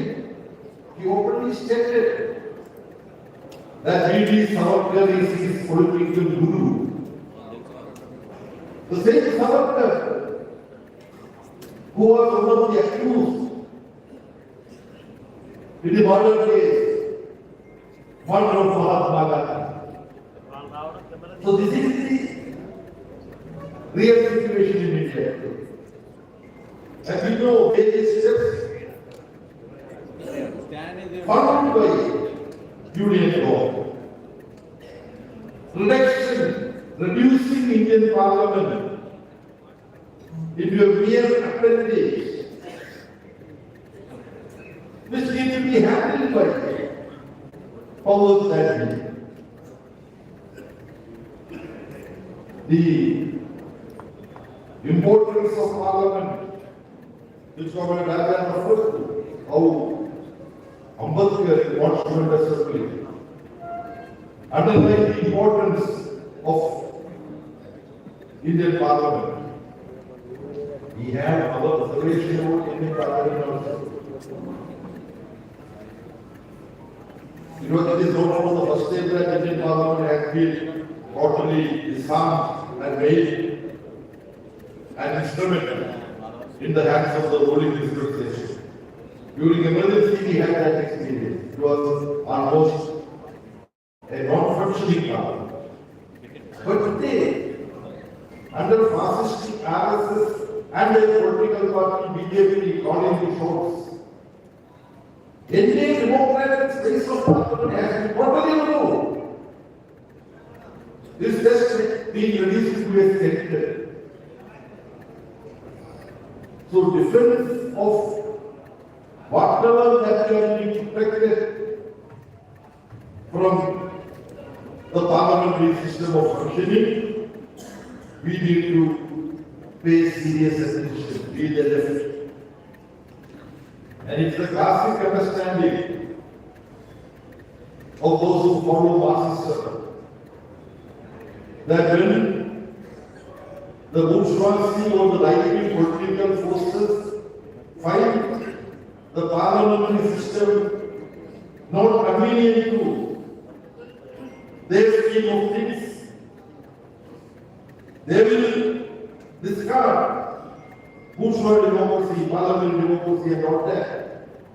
C: he openly stated that V.D. Savarkar is his political guru. The same Savarkar, who was one of the accused in the murder case, murder of Mahatma Gandhi. So this is the real situation in India. And we know various steps followed by Union law. Reducing Indian Parliament into a mere appendage, which need to be handled by powers that be. The importance of Parliament, which Governor Rajan referred to, how Ambedkar wants to assembly. underline the importance of Indian Parliament. We have our reservation about Indian Parliament also. It is not for the first time that Indian Parliament has been totally disarmed and made an instrument in the hands of the ruling dispensation. During emergency, we had that experience. It was almost a non-functioning parliament. But today, under fascist RSS and a political party BJP calling the shots, any democratic space of parliament has been totally removed. This just being reduced to a center. So defense of whatever that can be expected from the parliamentary system of functioning, we need to pay serious attention, be the left. And it's the classic understanding of those who follow Marxism that when the bourgeoisie or the right-wing political forces find the parliamentary system not convenient to their scheme of things, they will discard bourgeois democracy, parliamentary democracy and all that,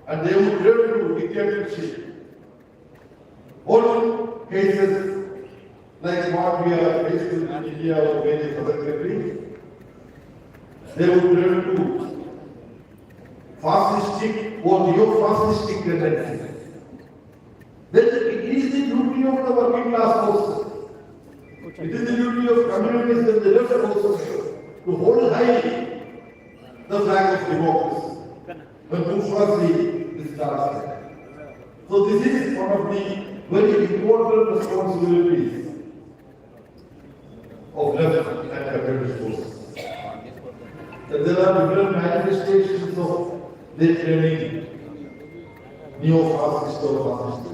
C: and they will turn to dictatorship. All cases like what we are facing in India or various other countries, they will turn to fascistic or neo-fascistic tendencies. Then it is the duty of the working class forces. It is the duty of communists and the left forces to hold high the flag of democracy when bourgeoisie discards it. So this is one of the very important responsibilities of left and capitalist forces. That there are different manifestations of their training, neo-fascist or fascist.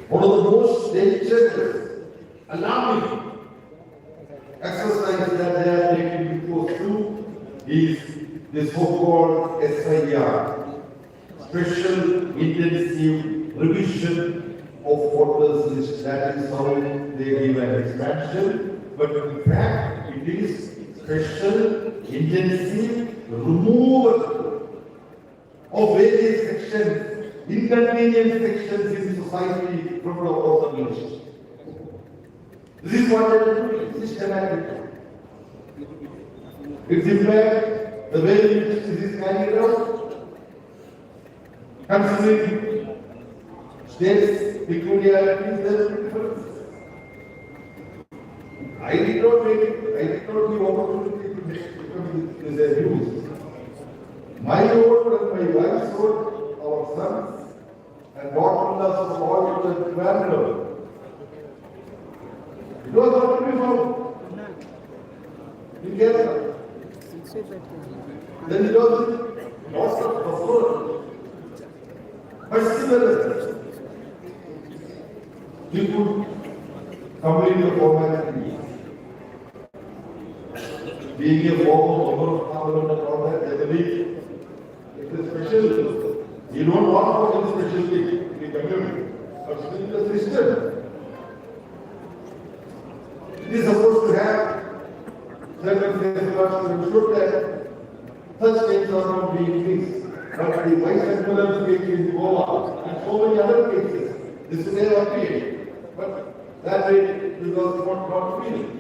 C: One of the most dangerous, alarming exercise that they are taking before to is the so-called SIR, Special Intensive Revision of Voters List. That is how they give an expansion, but in fact it is Special Intensive Removal of various sections, inconvenient sections in society from the voter list. This is what they are doing systematically. Its impact, the way in which this is carried out, considering states' peculiarities, there are differences. I did not give opportunity to make their views. My vote and my wife's vote, our sons and daughters of all the commander. It was not to be found in Kerala. Then it was lost of the world. But similarly, you could complete the formality. Being a former member of parliament and all that, they believe it's a special. You don't want for any special thing in the community, but still the system. It is supposed to have certain safeguards to ensure that such things are not being fixed. But the vice admiral case in Goa and so many other cases, this may appear, but that way it was not feeling.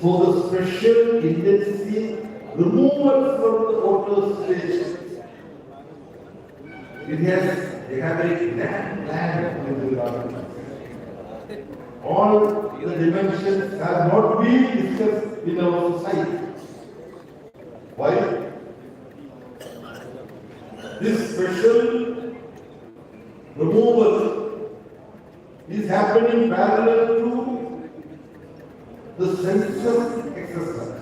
C: So the special intensive removal from the voters' list, they have a grand plan with regard to all the dimensions have not been discussed in our society. Why? This special removal is happening parallel to the census exercise.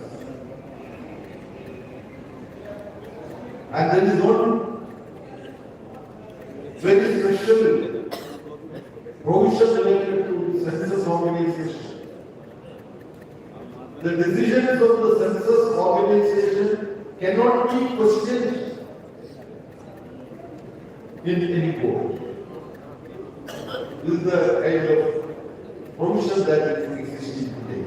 C: And there is one the decisions of the census organization cannot be questioned in any court. This is the kind of provision that is existing today.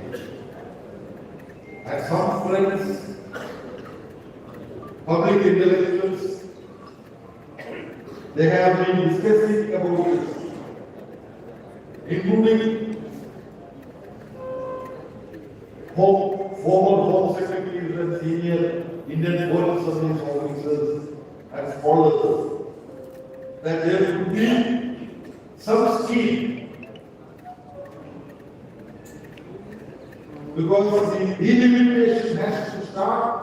C: And some friends, public intellectuals, they have been discussing about this, including former Home Secretaries and senior Indian Foreign Service officers and scholars, that there could be some scheme, because the delimitation has to start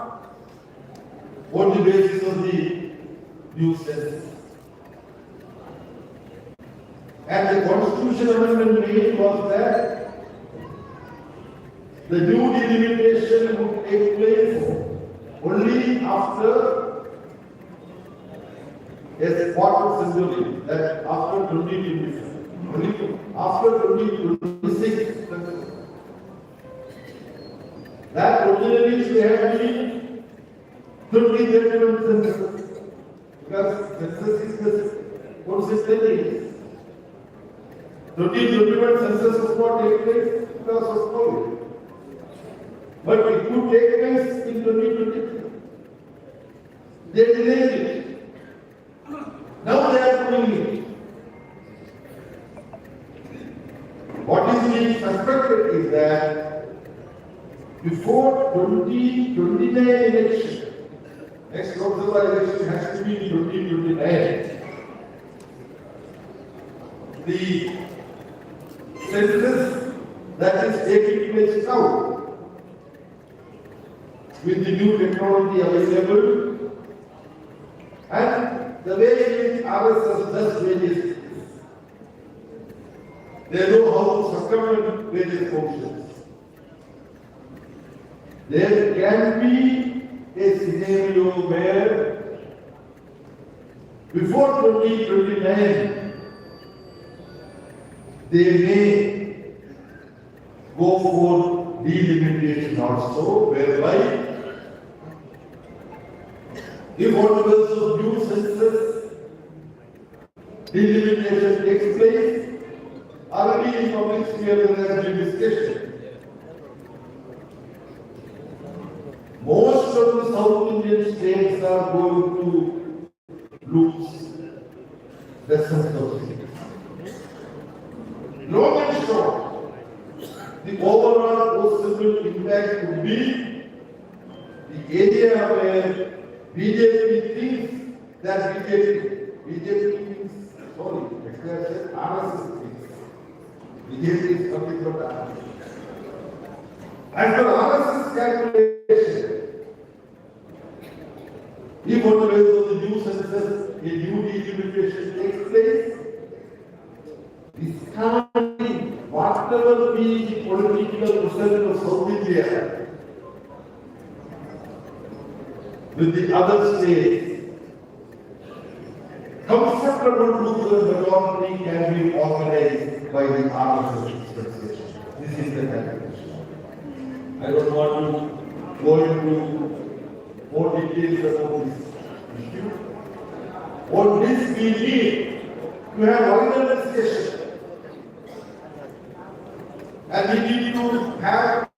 C: on the basis of the new census. And the Constitution Amendment made was that the new delimitation would take place only after a quarter century, that after 2025, only after 2026. That originally should have been 2031 census, because census is the consistent age. 2021 census was not take place because of COVID. But it could take place in 2023. They delayed it. Now they are doing it. What is being suspected is that before 2029 election, next Lok Sabha election has to be in 2029. The census that is taking place now, with the new technology available and the way in which RSS does various things, they know how to circumvent various functions. There can be a scenario where before 2029 they may go for delimitation also, whereby if on the basis of new census delimitation takes place, already in public sphere there has been discussion. Most of the South Indian states are going to lose the census of cities. Long and short, the overall possible impact would be the area where BJP thinks that BJP means, sorry, actually I said RSS thinks. BJP is something but RSS. As per RSS calculation, if on the basis of the new census, a new delimitation takes place, discarding whatever be the political presence of South India with the other states, comfortable to the majority can be organized by the RSS dispensation. This is the calculation. I don't want to go into more details about this issue. On this we need to have wider discussion. And we need to have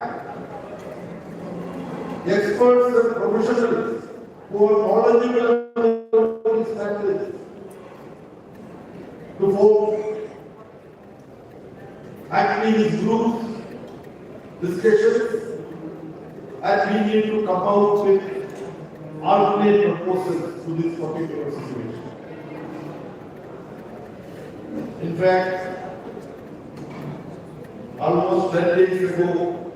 C: experts and professionals who are knowledgeable about these matters to form activist groups, discussions, and we need to come out with alternate proposals to this particular situation. In fact, almost 10 days ago,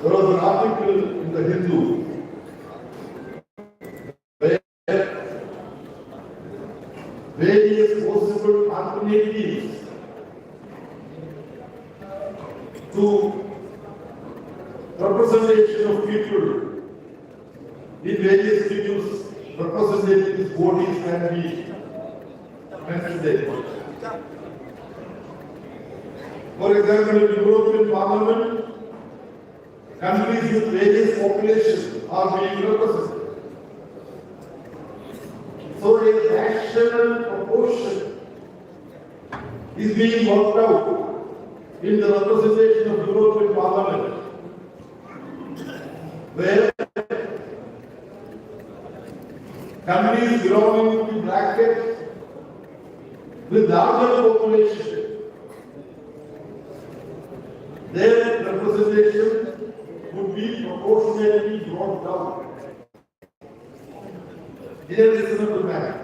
C: there was an article in the Hindu where various possible alternatives to representation of people in various people's representative bodies can be considered. For example, in the European Parliament, countries with various populations are being represented. So a national proportion is being worked out in the representation of European Parliament, where countries belonging to the bracket with larger population, their representation would be proportionately brought down in a reasonable manner.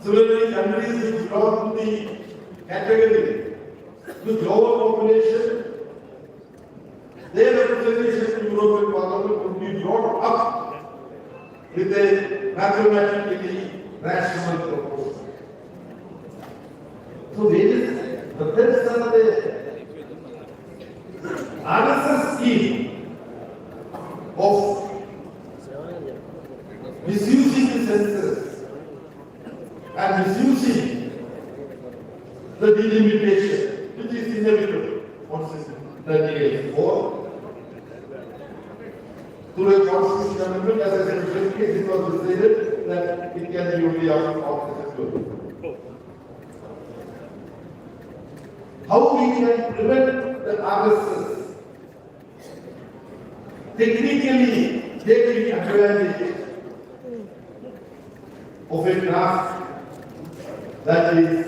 C: Similarly, countries which belong to the category with lower population, their representation in European Parliament would be brought up with a mathematically rational proportion. So various methods are there. RSS scheme of misusing the census and misusing the delimitation, which is inevitable once it's done before. Through a constitutional amendment, as a special case, it was decided that it can be only after office. How we can prevent the RSS technically taking advantage of a task that is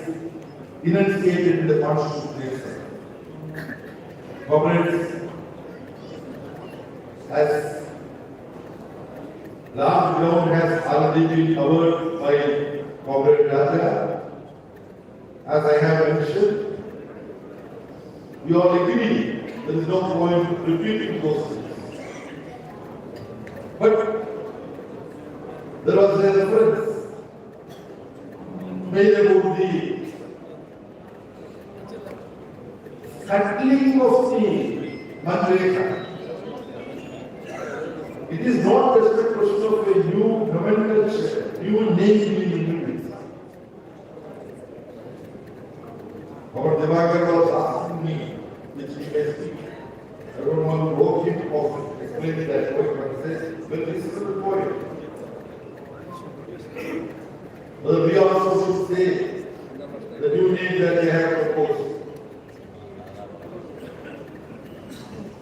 C: enunciated in the Constitution. Comrades, as large ground has already been covered by Comrade Raja, as I have mentioned, we all agree there is no point repeating those things. But there was a reference made about the settling of the Manreka. It is not just a question of a new nomenclature, new name being introduced. Our Devakar was asking me, which he can speak. I don't want to rope him off explaining that point, but he says, well, this is the point. But we also should say the new name that they have proposed.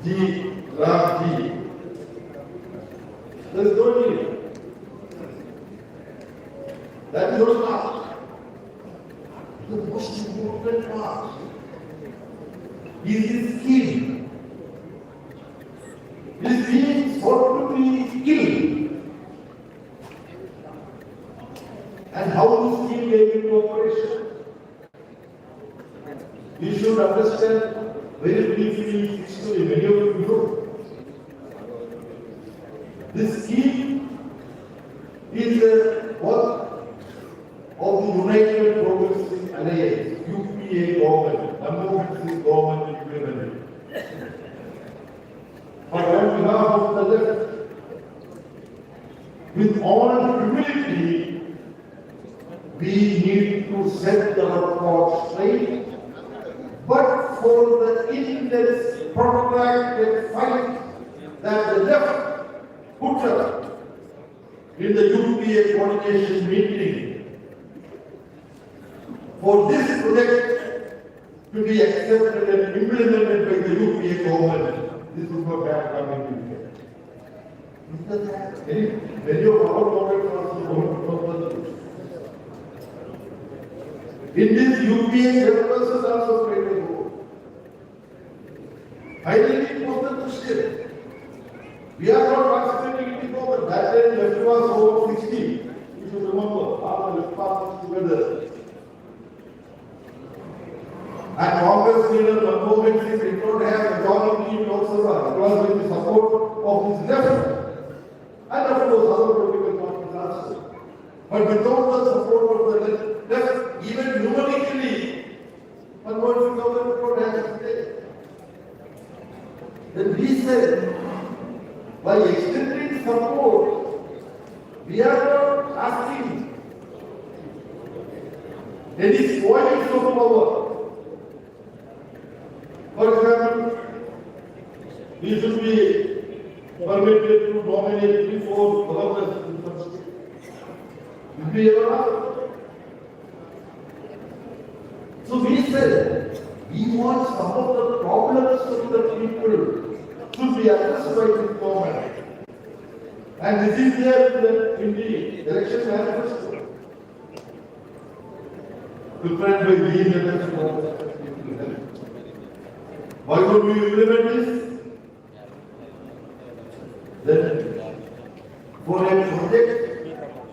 C: G, Ram G. There is no need. That is not part. The most important part is the skill. This being sought to be skilled. And how this skill came into operation? We should understand very briefly history. Many of you know. This scheme is the work of the United Progressive Alliance, UPA government, Manmohan Singh government implemented. But on behalf of the left, with all humility, we need to set the record straight, but for the intense, protracted fight that the left put up in the UPA coordination meeting for this project to be accepted and implemented by the UPA government. This is not bad coming to you. Many of our government also don't know. In this UPA, chairperson also played a role. Finally, it was the question. We are not participating in the government. That time left was over 60. You should remember, all the left parties together. And Congress leader Manmohan Singh did not have majority in Lok Sabha. It was with the support of his left. And of course, other political parties also. But without the support of the left, even numerically, Manmohan Singh government would not have stayed. Then we said, by extending support, we are not asking any spoils of power. For example, We should be permitted to nominate 3-4 governors in some state. Did we ever ask? So we said, we want some of the problems of the people to be addressed by this government. And this is there in the election manifesto. Prepared by these elections. Why would we implement this? Then, for a project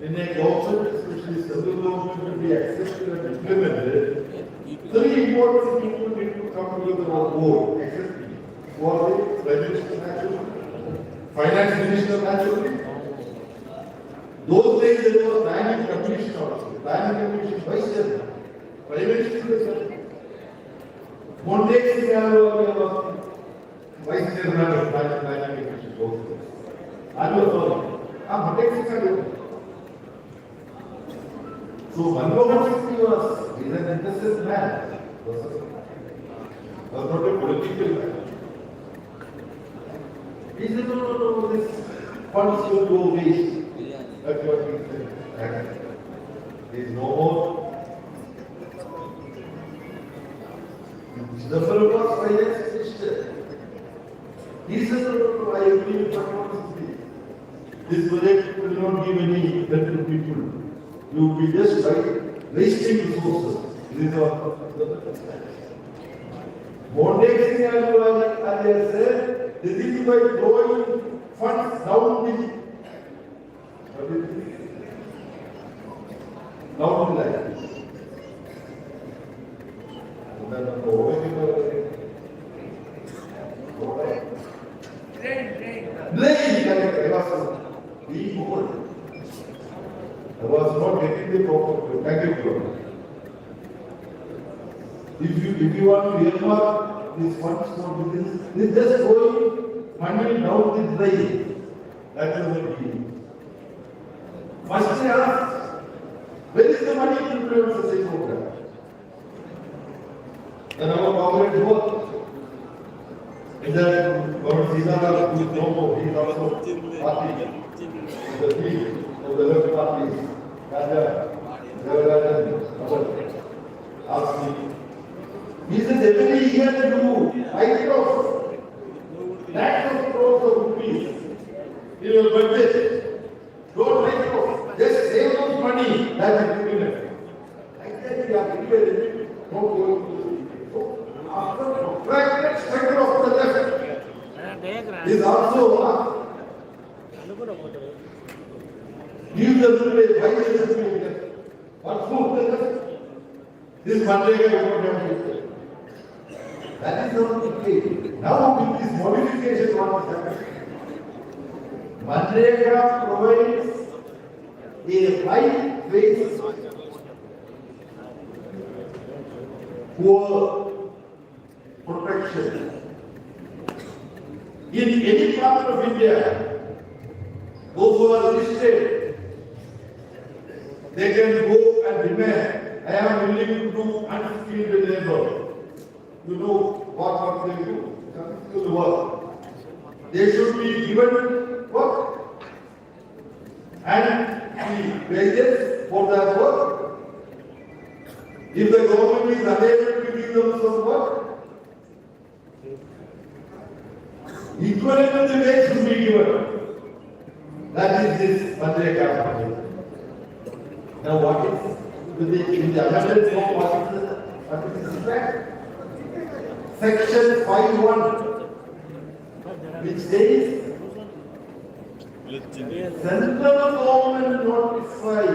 C: in a government, especially central government, to be accepted and implemented, three important people need to come together on board, except me. Who are they? Prime Minister naturally, Finance Minister naturally. Those days there was planning commission also. Planning commission vice chairman. Prime Minister one day was vice chairman of planning commission also. I was sorry. So Manmohan Singh was an innocent man. Was not a political man. He said, no, this funds will go waste. That's what he said. There is no more. The fellow was finance minister. He said, no, I agree with Manmohan Singh. This project will not give any benefit to people. You will be just wasting resources. This is one day Singh as I said, this is by throwing funds down the line. I was not getting the proper package. If you want to earmark these funds for business, it's just going money down the drain. That is what we do. First I ask, where is the money to implement such a program? Then our government work. In that, Governor Sridhar is no more, he is also party. The field of the left parties, Raja, asked me. He says every year you write off lakhs of crores of rupees in your budget. Don't write off, just save those money that is given. I said we are given, don't go into so after the practice sector of the left is also give the privilege, why is the privilege? What for the left? This Monday I don't have to. That is not the case. Now with this modification what is happening? Manrega provides a right base for protection. In any part of India, those who are listed, they can go and demand, I am willing to do unskilled labor. You know what they do? Unskilled work. They should be given work and the wages for that work. If the government is unable to give them some work, equivalent to the wage should be given. That is this Manrega. Now what is in the amendment form, what is the effect? Section 5(1), which says central government notify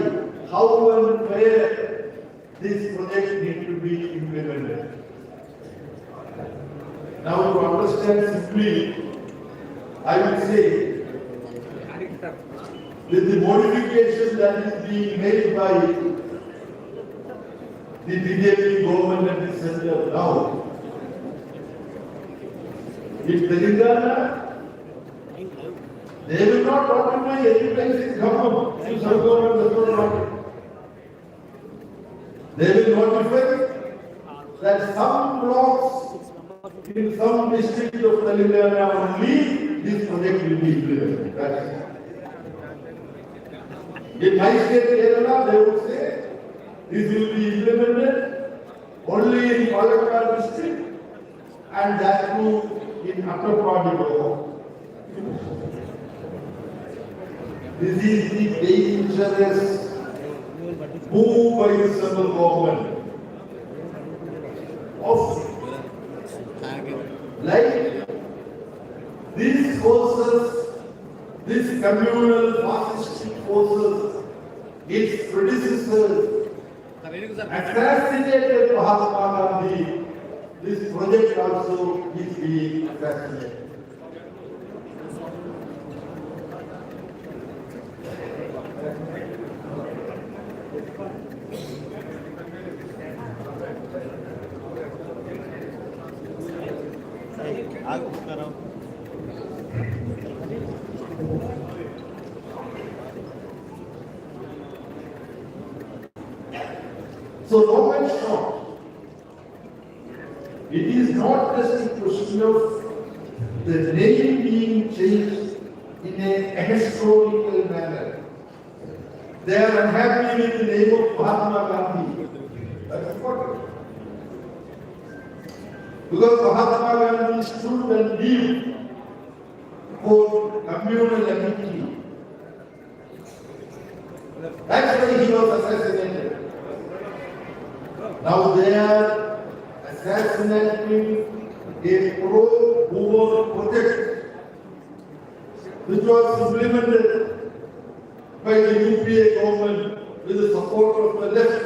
C: how and where this project need to be implemented. Now to understand simply, I will say with the modification that is being made by the BJP government and the center now, if Telangana, they will not occupy any place in Khammam. If some government does not want it, they will notify that some blocks in some district of Telangana only, this project will be implemented. That is. In my state Kerala, they would say, this will be implemented only in Palakkad district and that too in Attapadi. This is the dangerous move by the central government of like these forces, these communal fascistic forces, its predecessors assassinated Mahatma Gandhi. This project also is being assassinated. So long and short, it is not just a question of the name being changed in a historical manner. They are unhappy with the name of Mahatma Gandhi. That's important. Because Mahatma Gandhi stood and lived for communal amity. That's why he was assassinated. Now they are assassinating a pro-war project which was implemented by the UPA government with the support of the left.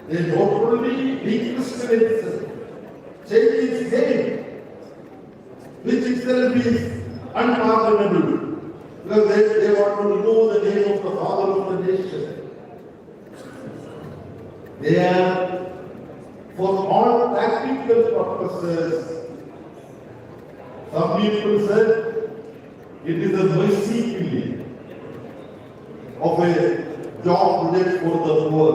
C: They not only re-christened itself, changed its name, which itself is unpardonable, because they want to know the name of the father of the nation. They are, for all practical purposes, some people said it is a mercy killing of a job project for the poor.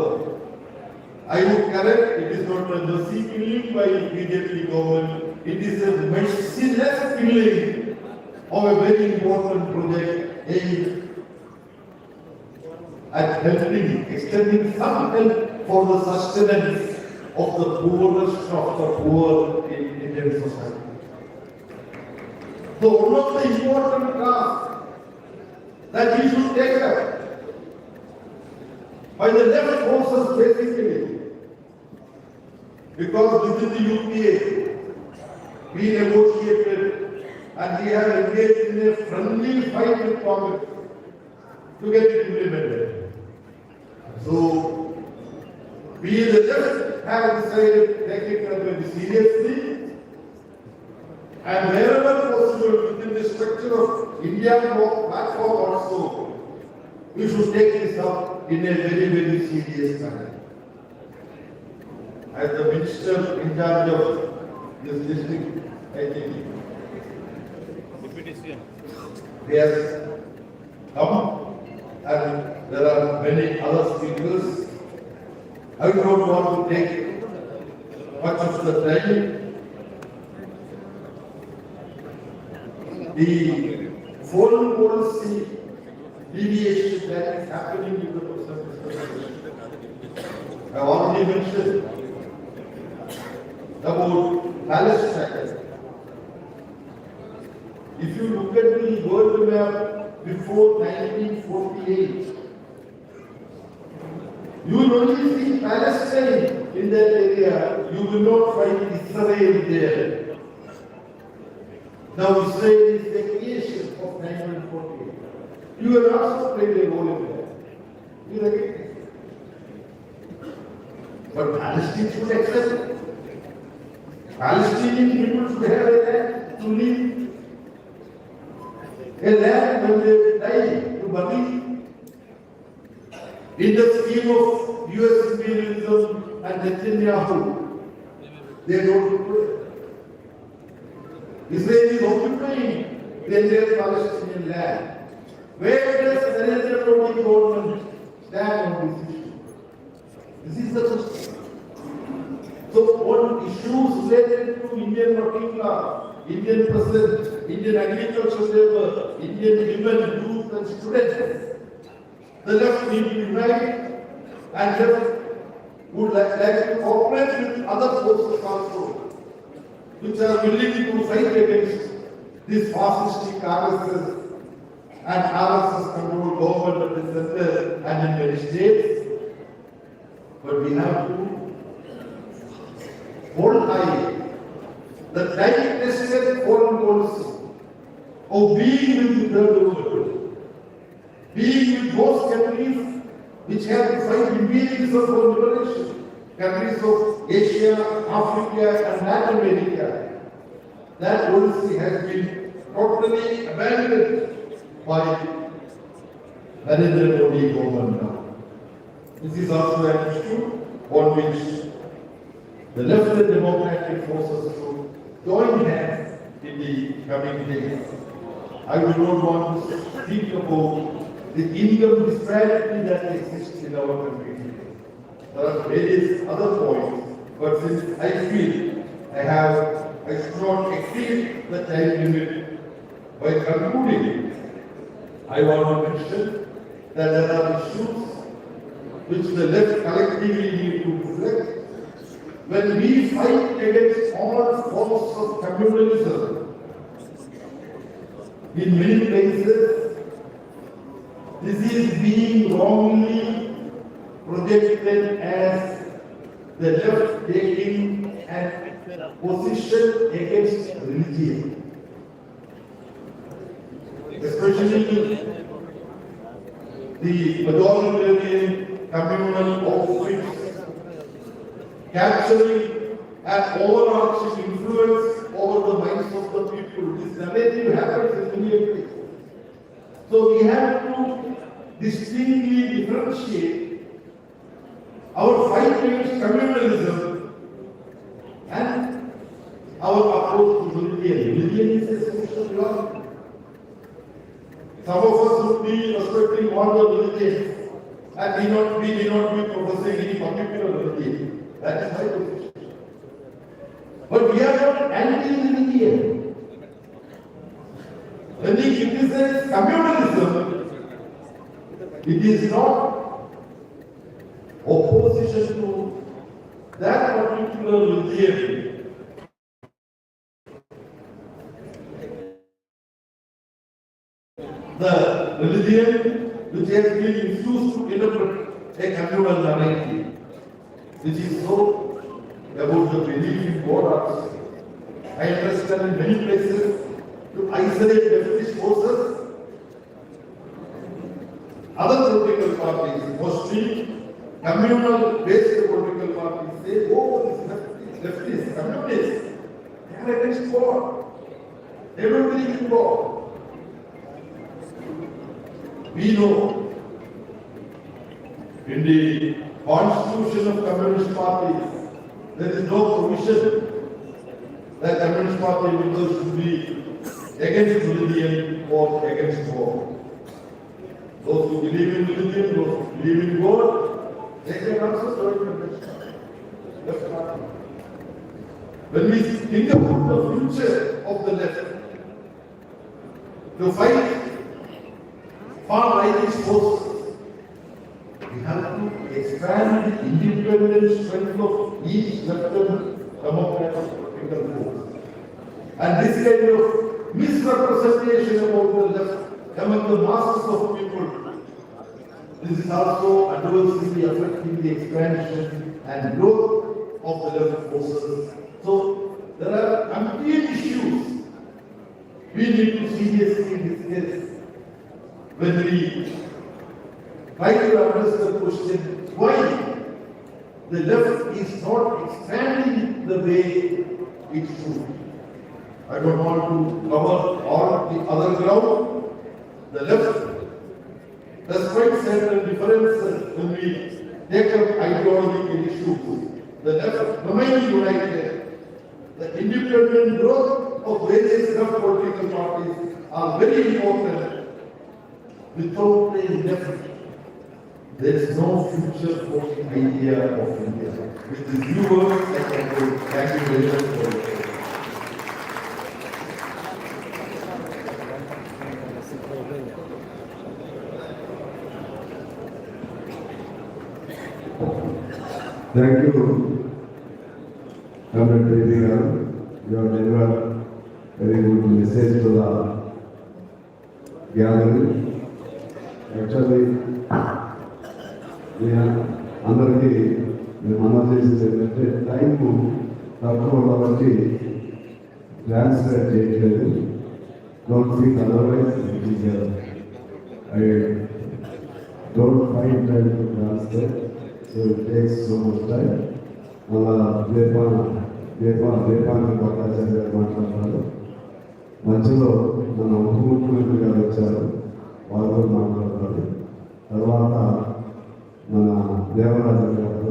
C: I would correct, it is not a mercy killing by BJP government, it is a merciless killing of a very important project aimed at helping, extending some help for the sustenance of the poorest of the poor in Indian society. So one of the important tasks that we should take up by the left forces basically, because within the UPA we negotiated and we have engaged in a friendly fight with Congress to get it implemented. So we the left have decided to take it very seriously, and wherever possible within the structure of Indian platform also, we should take this up in a very, very serious manner. As the minister in charge of this district, I think, he has come, and there are many other speakers. I don't want to take much of the time. The foreign policy deviation that is happening in the process. I already mentioned about Palestine. If you look at the world map before 1948, you will only see Palestine in that area. You will not find Israel there. Now Israel is the creation of 1948. You have also played a role in that. You recognize it. But Palestine should accept it. Palestinian people should have a land to live. A land when they die to bury. In the scheme of US imperialism and Netanyahu, they don't do it. Israel is occupying the entire Palestinian land. Where does Narendra Modi government stand on this issue? This is the question. So one issue issues related to Indian working class, Indian peasant, Indian agricultural labor, Indian women, youth and students. The left need to unite and left would like to cooperate with other forces also, which are willing to fight against this fascistic RSS and RSS controlled government at the center and in many states. But we have to hold high the time-tested foreign policy of being with the third world, being with those countries which have to fight imperialism for liberation, countries of Asia, Africa and Latin America. That policy has been totally abandoned by Narendra Modi government now. This is also an issue on which the left and democratic forces should join hands in the coming days. I do not want to speak about the income disparity that exists in our country. There are various other points, but since I feel I should not exceed the time limit by concluding, I want to mention that there are issues which the left collectively need to reflect. When we fight against all forms of communalism, in many places, this is being wrongly projected as the left taking an position against religion. Especially the majoritarian communal outfits capturing an overarching influence over the minds of the people. This narrative happens in many places. So we have to distinctly differentiate our fight against communalism and our approach to religion. Religion is a social philosophy. Some of us would be respecting all the religions and we may not be professing any particular religion. That is my position. But we are not anti-religion. When we criticize communalism, it is not opposition to that particular religion. The religion which has been infused to interpret a communal narrative, which is so about the belief in God also. I understand in many places to isolate leftist forces, other political parties, mostly communal based political parties, say, oh, this leftist, communists, they are against God. They don't believe in God. We know in the constitution of communist parties, there is no provision that communist party members should be against religion or against God. Those who believe in religion, those who believe in God, they can also join the left party. When we think about the future of the left, to fight far-rightist forces, we have to expand the independent strength of each left-wing democratic political force. And this kind of misrepresentation about the left among the masses of people, this is also adversely affecting the expansion and growth of the left forces. So there are umpteen issues we need to seriously discuss when we try to address the question why the left is not expanding the way it should. I don't want to cover all the other ground. The left, despite certain differences when we take up ideological issues, the left remains united. The independent growth of various left political parties are very important. Without the left there is no future for the idea of India. With the viewers, I can go. Thank you very much for it.
B: Thank you, Khammam Devi. You have delivered very good message to the gathering. Actually, అందరికీ మేము మనం చేసేది ఏంటంటే time తక్కువ కాబట్టి translate చేయట్లేదు. Don't think otherwise I don't find time to translate. So it takes so much time. మళ్ళా దీపానికి భట్టాచార్య గారు మాట్లాడతారు. మధ్యలో మన ఉప ముఖ్యమంత్రి గారు వచ్చారు, వారు కూడా మాట్లాడతారు. తర్వాత మన దేవరాజు గారితో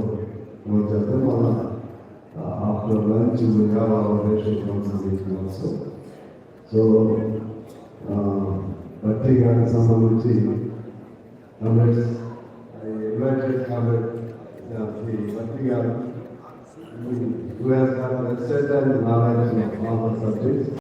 B: వచ్చారు. మన ఆఫ్టర్ లంచ్ ఆల్సో. సో బట్టి గారికి సంబంధించి బట్టి గారు who has got an extensive knowledge of all the subjects.